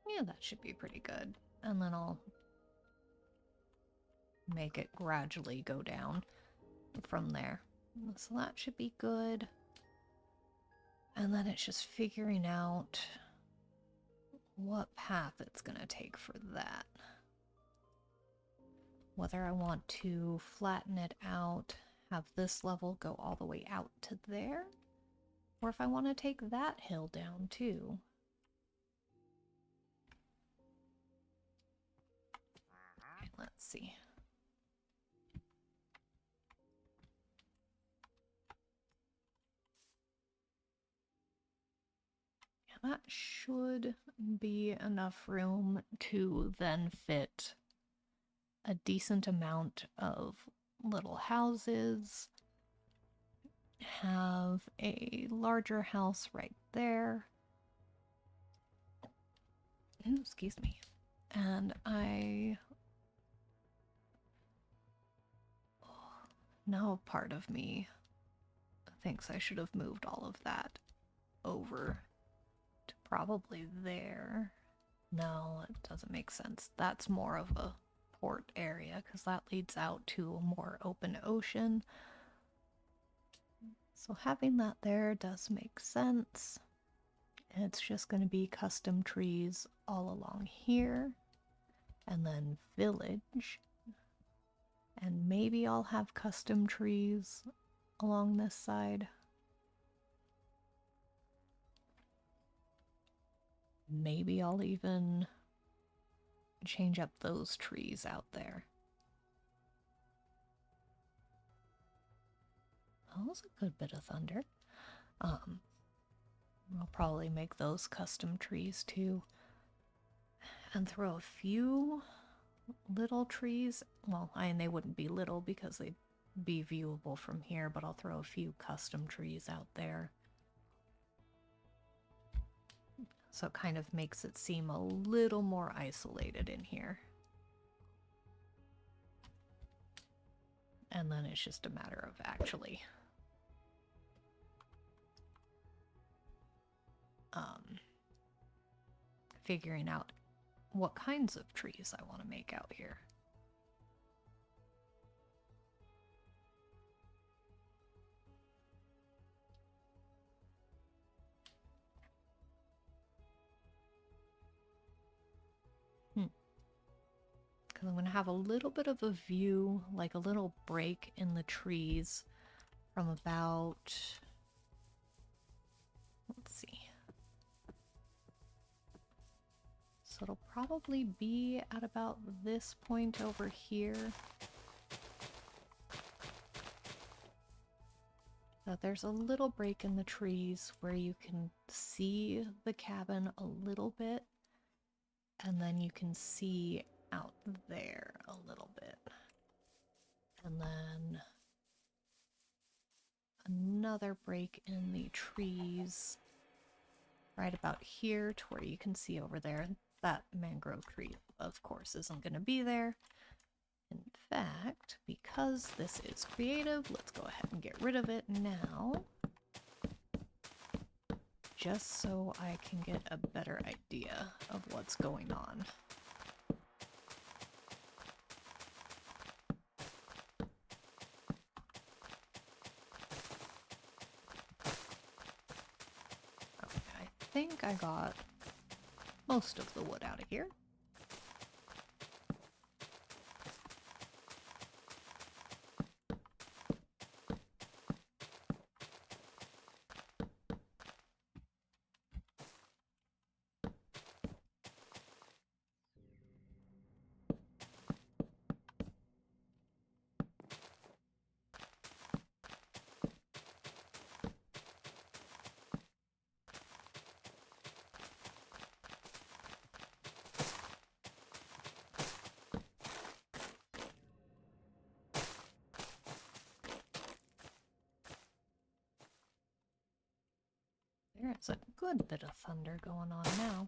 [SPEAKER 1] Yeah, that should be pretty good. And then I'll make it gradually go down from there. So that should be good. And then it's just figuring out what path it's going to take for that. Whether I want to flatten it out, have this level go all the way out to there, or if I want to take that hill down too. Okay, let's see. Yeah, that should be enough room to then fit a decent amount of little houses, have a larger house right there. Ooh, excuse me. And now part of me thinks I should have moved all of that over to probably there. No, it doesn't make sense. That's more of a port area because that leads out to a more open ocean. So having that there does make sense. And it's just going to be custom trees all along here. And then village. And maybe I'll have custom trees along this side. Maybe I'll even change up those trees out there. That was a good bit of thunder. I'll probably make those custom trees too. And throw a few little trees. Well, they wouldn't be little because they'd be viewable from here, but I'll throw a few custom trees out there. So it kind of makes it seem a little more isolated in here. And then it's just a matter of actually figuring out what kinds of trees I want to make out here. Because I'm going to have a little bit of a view, like a little break in the trees from about, let's see. So it'll probably be at about this point over here. So there's a little break in the trees where you can see the cabin a little bit, and then you can see out there a little bit. And then another break in the trees right about here to where you can see over there. That mangrove tree, of course, isn't going to be there. In fact, because this is creative, let's go ahead and get rid of it now. Just so I can get a better idea of what's going on. Okay, I think I got most of the wood out of here. There's a good bit of thunder going on now.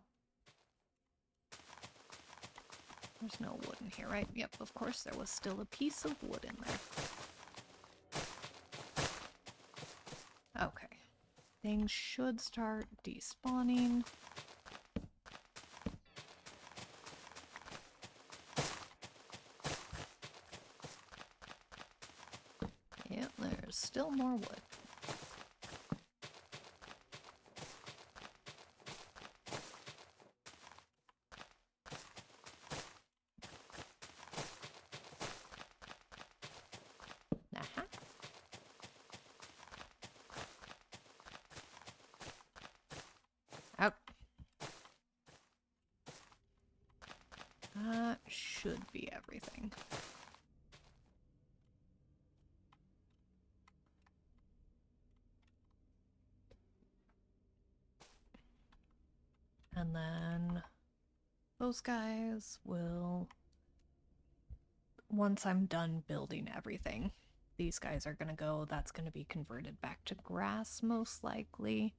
[SPEAKER 1] There's no wood in here, right? Yep, of course there was still a piece of wood in there. Okay. Things should start despawning. Yep, there's still more wood. Out. That should be everything. And then those guys will, once I'm done building everything, these guys are gonna go, that's gonna be converted back to grass most likely.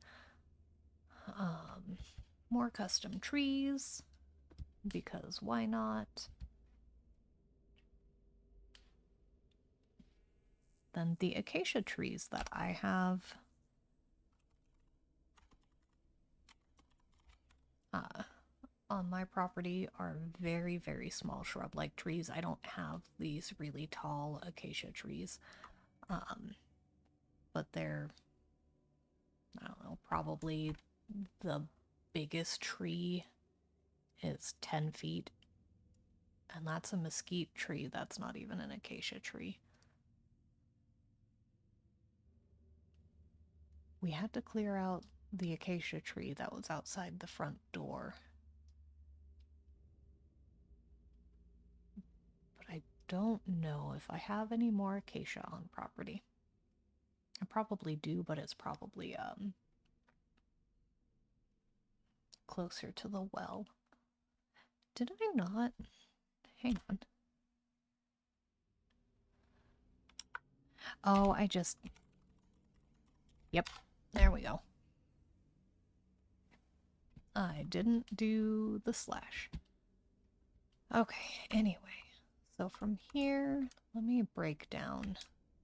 [SPEAKER 1] More custom trees, because why not? Then the acacia trees that I have on my property are very, very small shrub-like trees. I don't have these really tall acacia trees, but they're, I don't know, probably the biggest tree is 10 feet, and that's a mesquite tree. That's not even an acacia tree. We had to clear out the acacia tree that was outside the front door. But I don't know if I have any more acacia on property. I probably do, but it's probably closer to the well. Did I not? Hang on. Oh, I just... Yep, there we go. I didn't do the slash. Okay, anyway. So from here, let me break down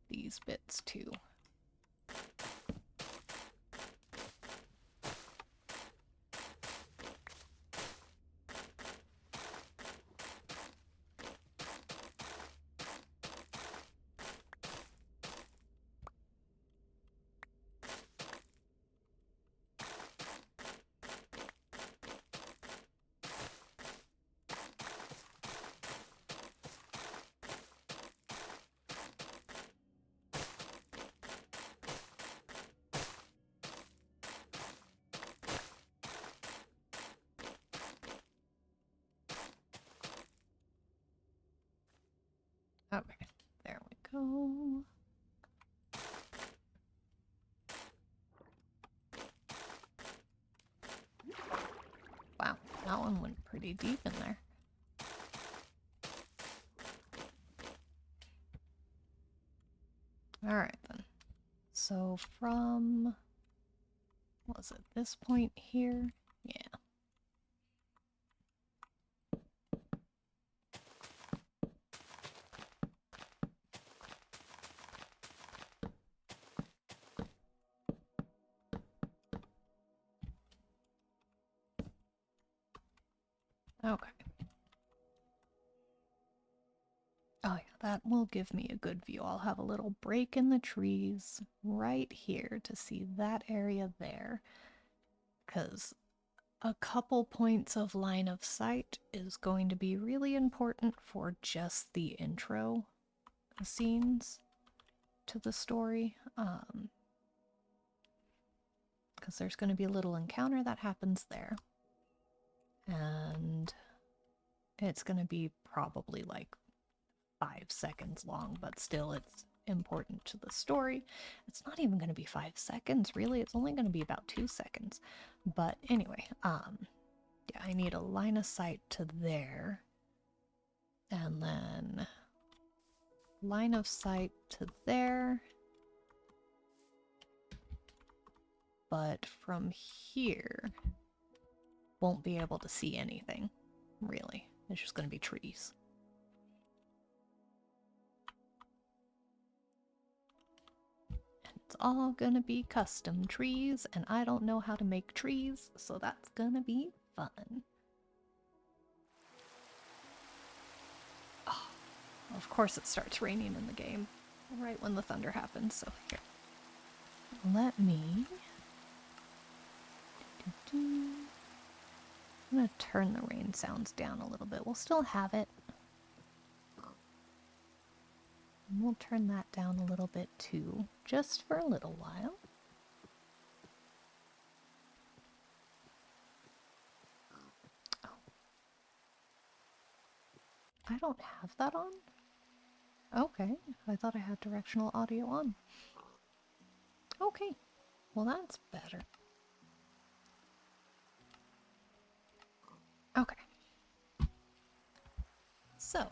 [SPEAKER 1] these bits too. Okay, there we go. Wow, that one went pretty deep in there. Alright then. So from, what was it, this point here? Yeah. Okay. Oh yeah, that will give me a good view. I'll have a little break in the trees right here to see that area there. Because a couple points of line of sight is going to be really important for just the intro scenes to the story. Because there's going to be a little encounter that happens there. And it's going to be probably like 5 seconds long, but still it's important to the story. It's not even going to be 5 seconds, really. It's only going to be about 2 seconds. But anyway, yeah, I need a line of sight to there. And then line of sight to there. But from here, won't be able to see anything, really. It's just going to be trees. And it's all going to be custom trees, and I don't know how to make trees, so that's going to be fun. Oh, of course it starts raining in the game, right when the thunder happens, so here. Let me... I'm going to turn the rain sounds down a little bit. We'll still have it. And we'll turn that down a little bit too, just for a little while. Oh. I don't have that on? Okay, I thought I had directional audio on. Okay, well that's better. Okay. So,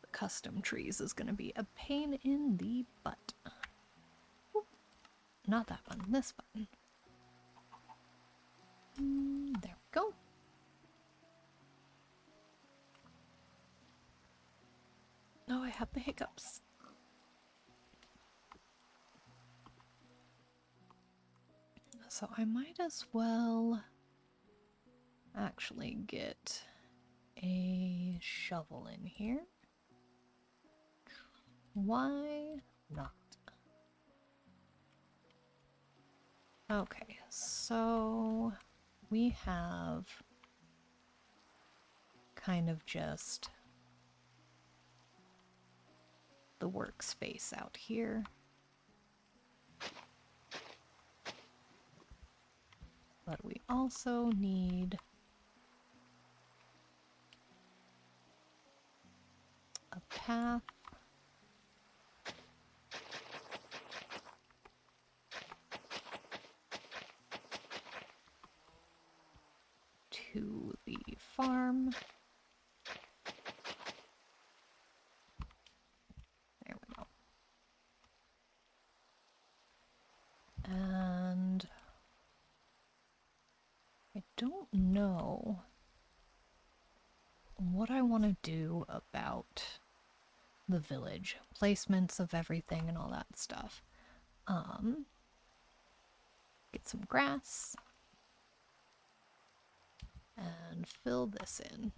[SPEAKER 1] the custom trees is going to be a pain in the butt. Oop. Not that button, this button. There we go. Oh, I have the hiccups. So I might as well actually get a shovel in here. Why not? Okay, so we have kind of just the workspace out here. But we also need a path to the farm. There we go. what I want to do about the village, placements of everything and all that stuff. Get some grass and fill this in.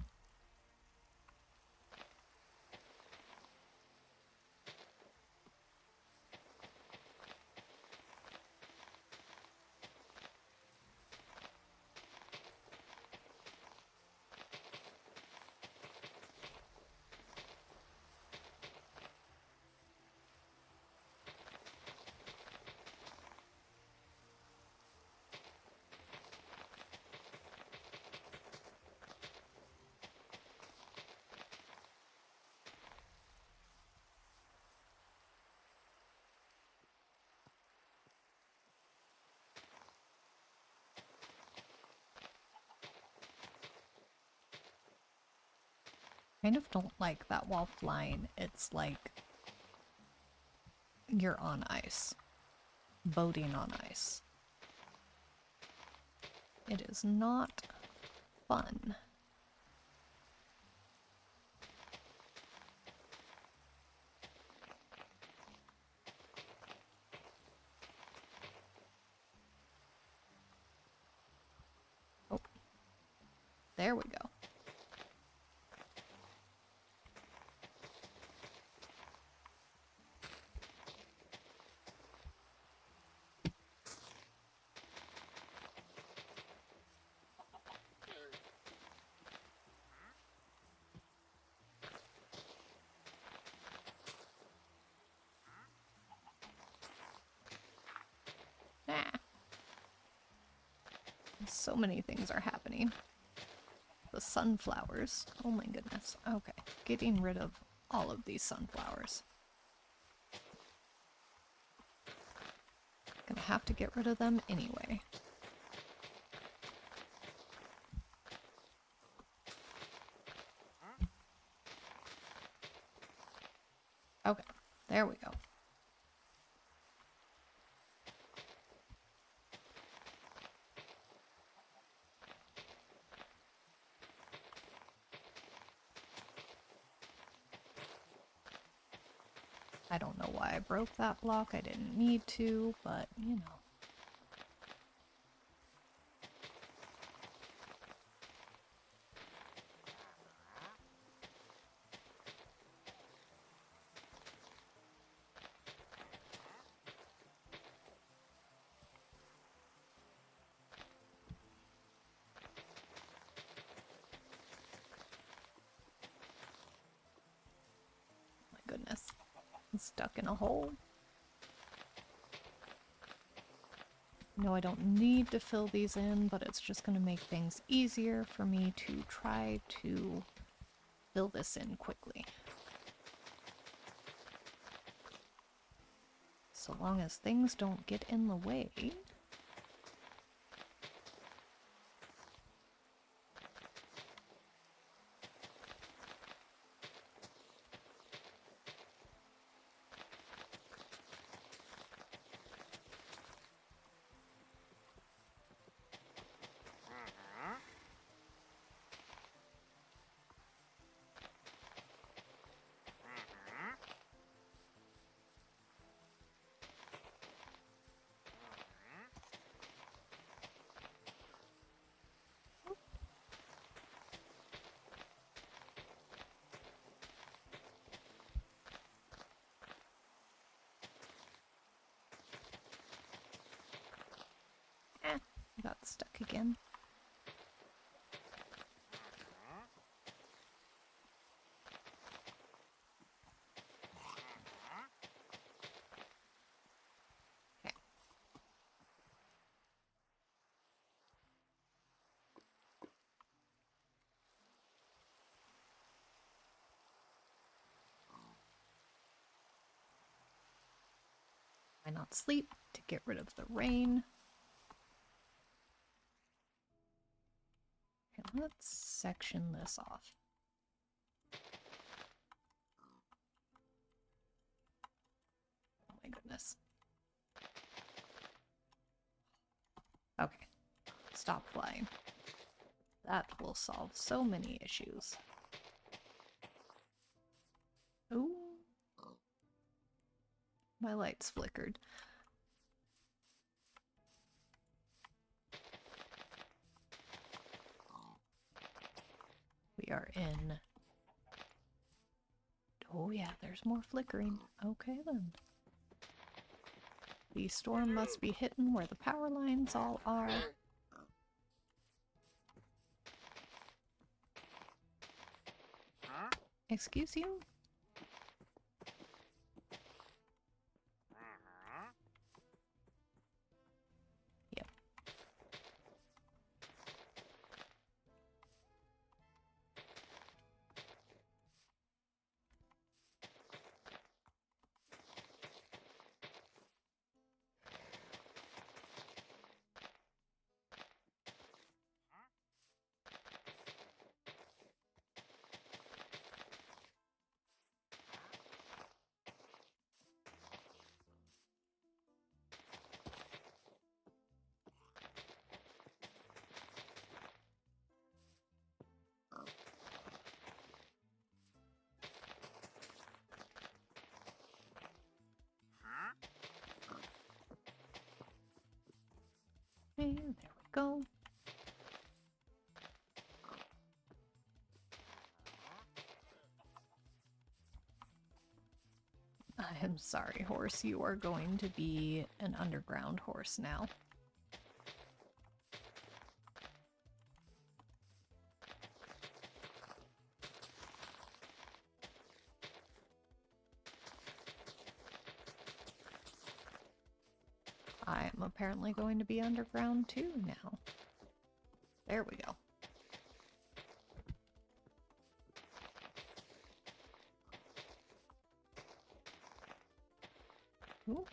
[SPEAKER 1] Kind of don't like that while flying, it's like you're on ice. Boating on ice. It is not fun. Oh. There we go. Ah. So many things are happening. The sunflowers. Oh my goodness. Okay, getting rid of all of these sunflowers. Gonna have to get rid of them anyway. Okay, there we go. I don't know why I broke that block. I didn't need to, but you know. My goodness. I'm stuck in a hole. No, I don't need to fill these in, but it's just going to make things easier for me to try to fill this in quickly. So long as things don't get in the way. Got stuck again. Okay. Why not sleep to get rid of the rain? Okay, let's section this off. Oh my goodness. Okay, stop flying. That will solve so many issues. Ooh. My lights flickered. We are in... Oh yeah, there's more flickering. Okay then. The storm must be hitting where the power lines all are. Excuse you? Yep. Okay, there we go. I am sorry, horse. You are going to be an underground horse now. I am apparently going to be underground too now. There we go. Ooh.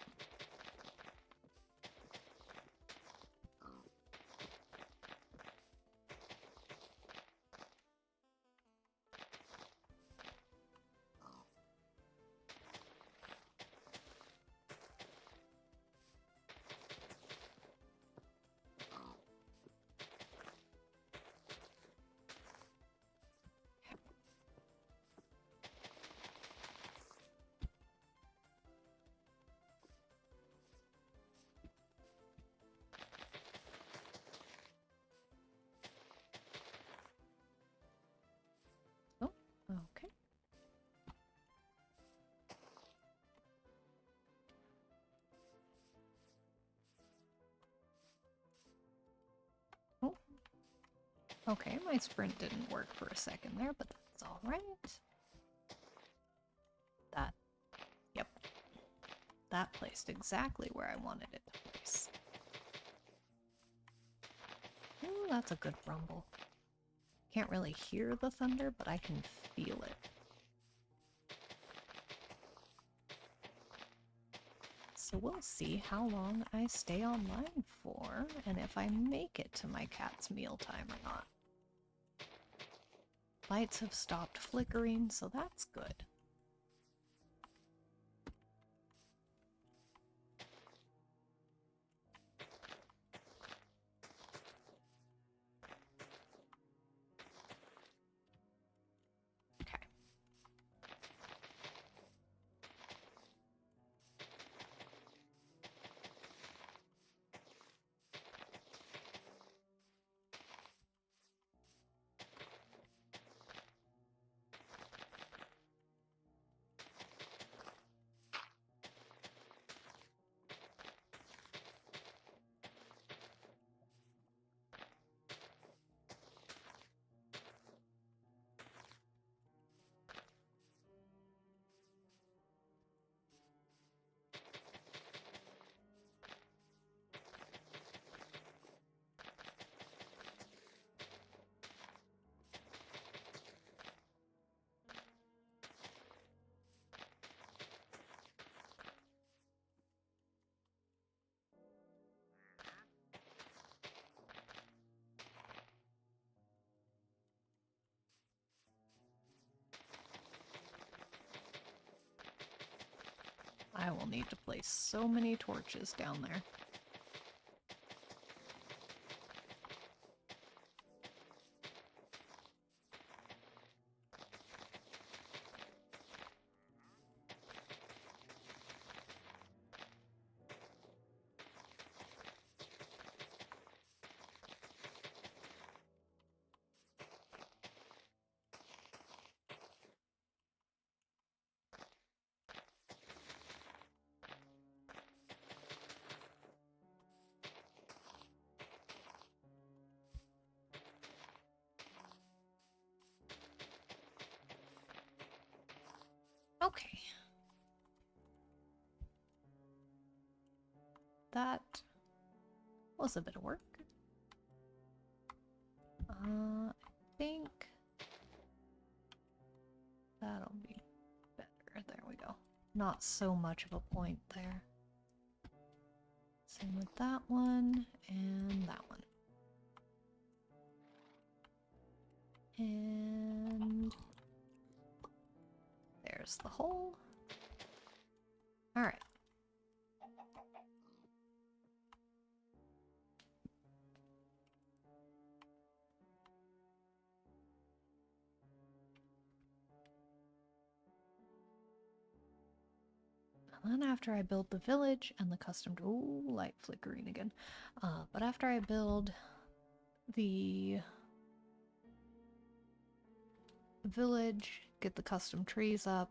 [SPEAKER 1] Oh, okay. Oh. Okay, my sprint didn't work for a second there, but that's all right. That, yep. That placed exactly where I wanted it to place. Ooh, that's a good rumble. Can't really hear the thunder, but I can feel it. So we'll see how long I stay online for, and if I make it to my cat's mealtime or not. Lights have stopped flickering, so that's good. Okay. I will need to place so many torches down there. Okay. That was a bit of work. I think that'll be better. There we go. Not so much of a point there. Same with that one and that one. And there's the hole. All right. And then after I build the village and the custom... Ooh, light flickering again. But after I build the village, get the custom trees up,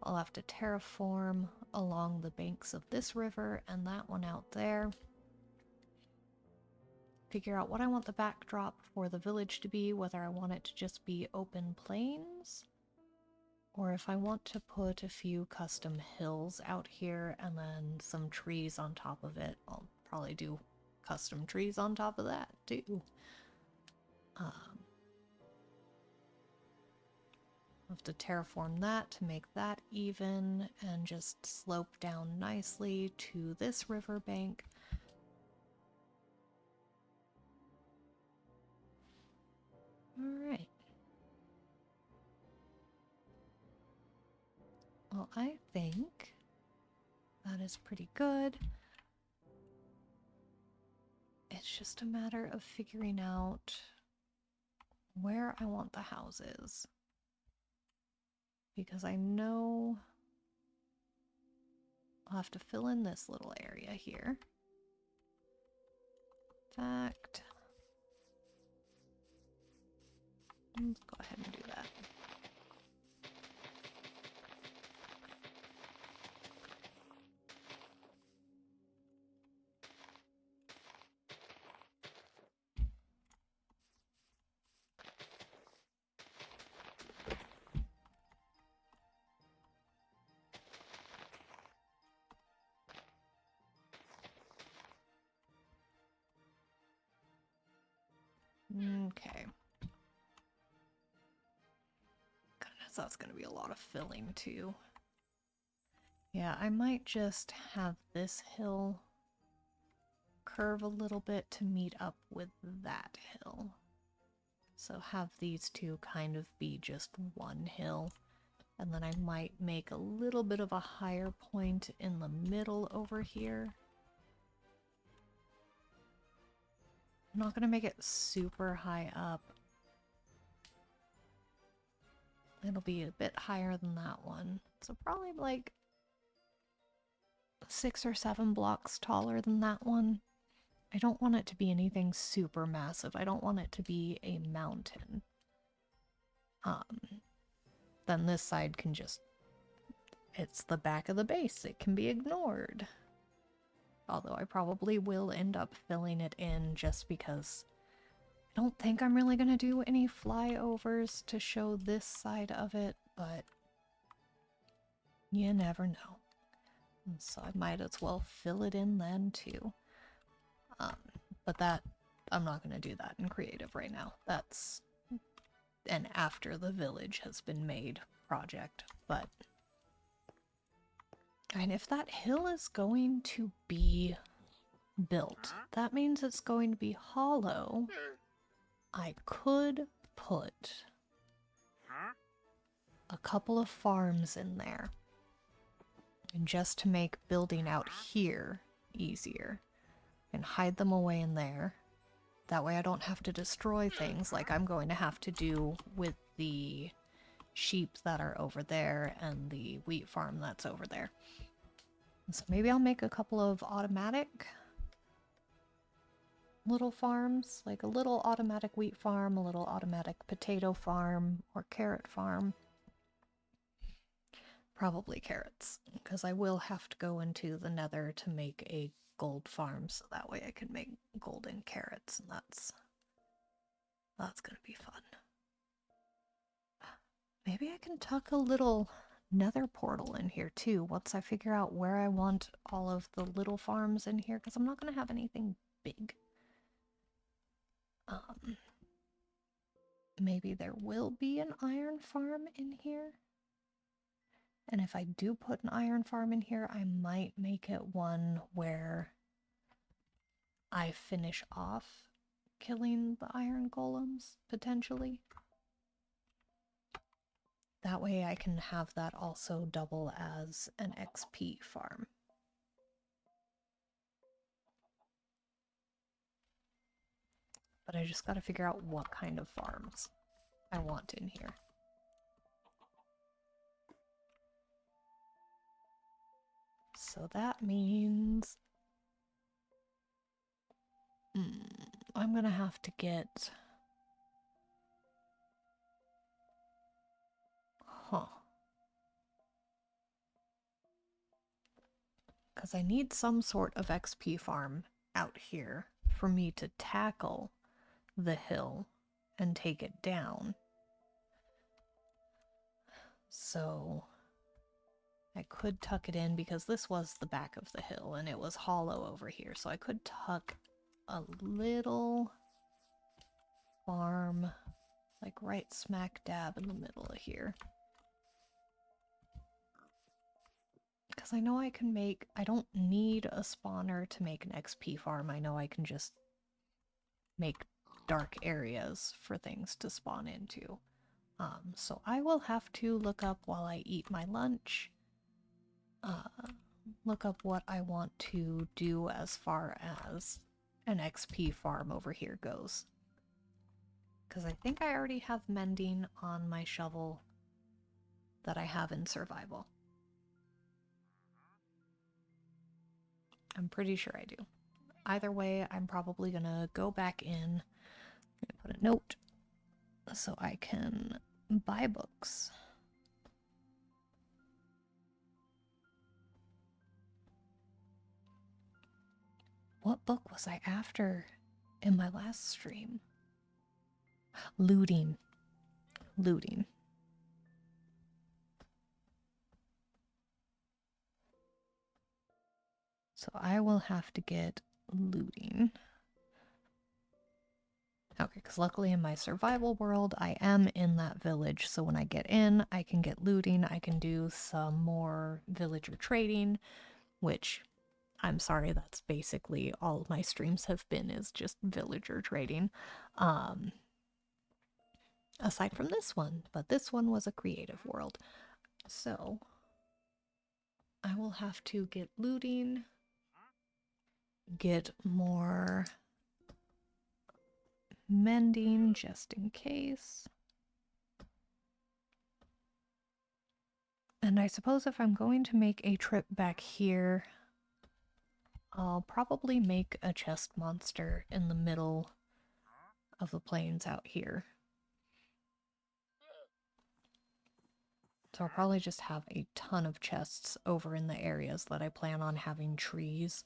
[SPEAKER 1] I'll have to terraform along the banks of this river and that one out there. Figure out what I want the backdrop for the village to be, whether I want it to just be open plains, or if I want to put a few custom hills out here and then some trees on top of it. I'll probably do custom trees on top of that too. I'll have to terraform that to make that even and just slope down nicely to this riverbank. Alright. Well, I think that is pretty good. It's just a matter of figuring out where I want the houses. Because I know I'll have to fill in this little area here. In fact, let's go ahead and do that. Okay. Goodness, that's going to be a lot of filling too. Yeah, I might just have this hill curve a little bit to meet up with that hill. So have these two kind of be just one hill. And then I might make a little bit of a higher point in the middle over here. I'm not going to make it super high up. It'll be a bit higher than that one. So probably like 6 or 7 blocks taller than that one. I don't want it to be anything super massive. I don't want it to be a mountain. Then this side can just... It's the back of the base. It can be ignored. Although I probably will end up filling it in just because I don't think I'm really going to do any flyovers to show this side of it, but you never know. And so I might as well fill it in then too. But that, I'm not going to do that in creative right now. That's an after the village has been made project, but... And if that hill is going to be built, that means it's going to be hollow. I could put a couple of farms in there, just to make building out here easier, and hide them away in there. That way I don't have to destroy things like I'm going to have to do with the sheep that are over there and the wheat farm that's over there. So maybe I'll make a couple of automatic little farms, like a little automatic wheat farm, a little automatic potato farm, or carrot farm. Probably carrots, because I will have to go into the nether to make a gold farm, so that way I can make golden carrots, and that's gonna be fun. Maybe I can tuck a little nether portal in here too, once I figure out where I want all of the little farms in here, because I'm not going to have anything big. Maybe there will be an iron farm in here. And if I do put an iron farm in here, I might make it one where I finish off killing the iron golems, potentially. That way I can have that also double as an XP farm. But I just gotta figure out what kind of farms I want in here. So that means I'm gonna have to get... Because I need some sort of XP farm out here for me to tackle the hill and take it down. So I could tuck it in because this was the back of the hill and it was hollow over here. So I could tuck a little farm like right smack dab in the middle of here. Because I know I can make, I don't need a spawner to make an XP farm. I know I can just make dark areas for things to spawn into. So I will have to look up while I eat my lunch, look up what I want to do as far as an XP farm over here goes. Because I think I already have mending on my shovel that I have in survival. I'm pretty sure I do. Either way, I'm probably gonna go back in, put a note so I can buy books. What book was I after in my last stream? Looting. Looting. So I will have to get looting. Okay, because luckily in my survival world, I am in that village. So when I get in, I can get looting. I can do some more villager trading, which, I'm sorry, that's basically all my streams have been, is just villager trading. Aside from this one, but this one was a creative world. So I will have to get looting, get more mending just in case. And I suppose if I'm going to make a trip back here, I'll probably make a chest monster in the middle of the plains out here. So I'll probably just have a ton of chests over in the areas that I plan on having trees,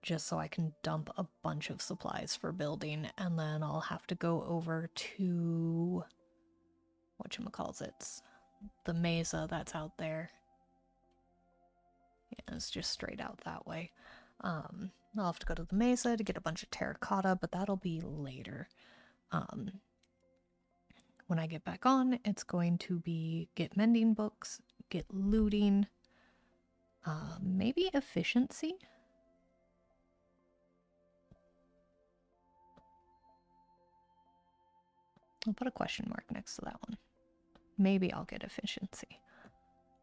[SPEAKER 1] just so I can dump a bunch of supplies for building, and then I'll have to go over to whatchamacallits, the mesa that's out there. Yeah, it's just straight out that way. I'll have to go to the mesa to get a bunch of terracotta, but that'll be later. When I get back on, it's going to be get mending books, get looting, maybe efficiency. I'll put a question mark next to that one. Maybe I'll get efficiency.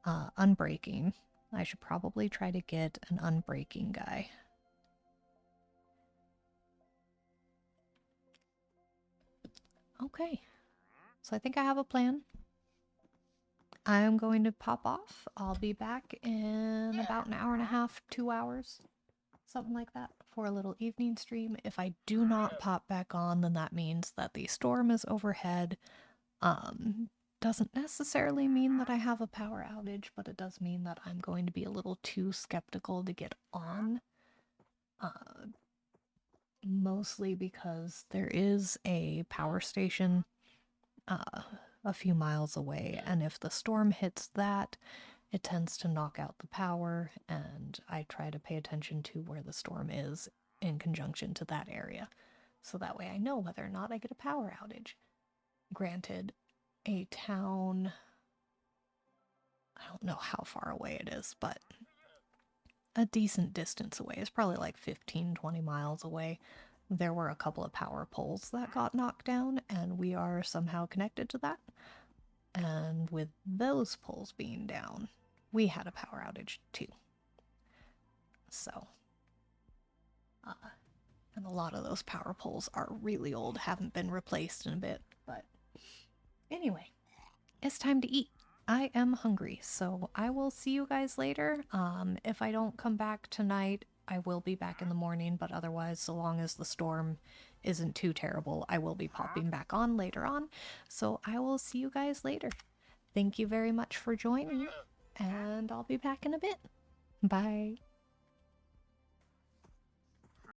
[SPEAKER 1] Unbreaking. I should probably try to get an unbreaking guy. Okay. So I think I have a plan. I'm going to pop off. I'll be back in about an hour and a half, 2 hours. Something like that for a little evening stream. If I do not pop back on, then that means that the storm is overhead. Doesn't necessarily mean that I have a power outage, but it does mean that I'm going to be a little too skeptical to get on. Mostly because there is a power station a few miles away, and if the storm hits that, it tends to knock out the power, and I try to pay attention to where the storm is in conjunction to that area. So that way I know whether or not I get a power outage. Granted, a town, I don't know how far away it is, but a decent distance away. It's probably like 15, 20 miles away. There were a couple of power poles that got knocked down, and we are somehow connected to that. And with those poles being down, we had a power outage too. So, and a lot of those power poles are really old, haven't been replaced in a bit. But anyway, it's time to eat. I am hungry, so I will see you guys later. If I don't come back tonight, I will be back in the morning, but otherwise, so long as the storm isn't too terrible, I will be popping back on later on. So I will see you guys later. Thank you very much for joining, and I'll be back in a bit. Bye.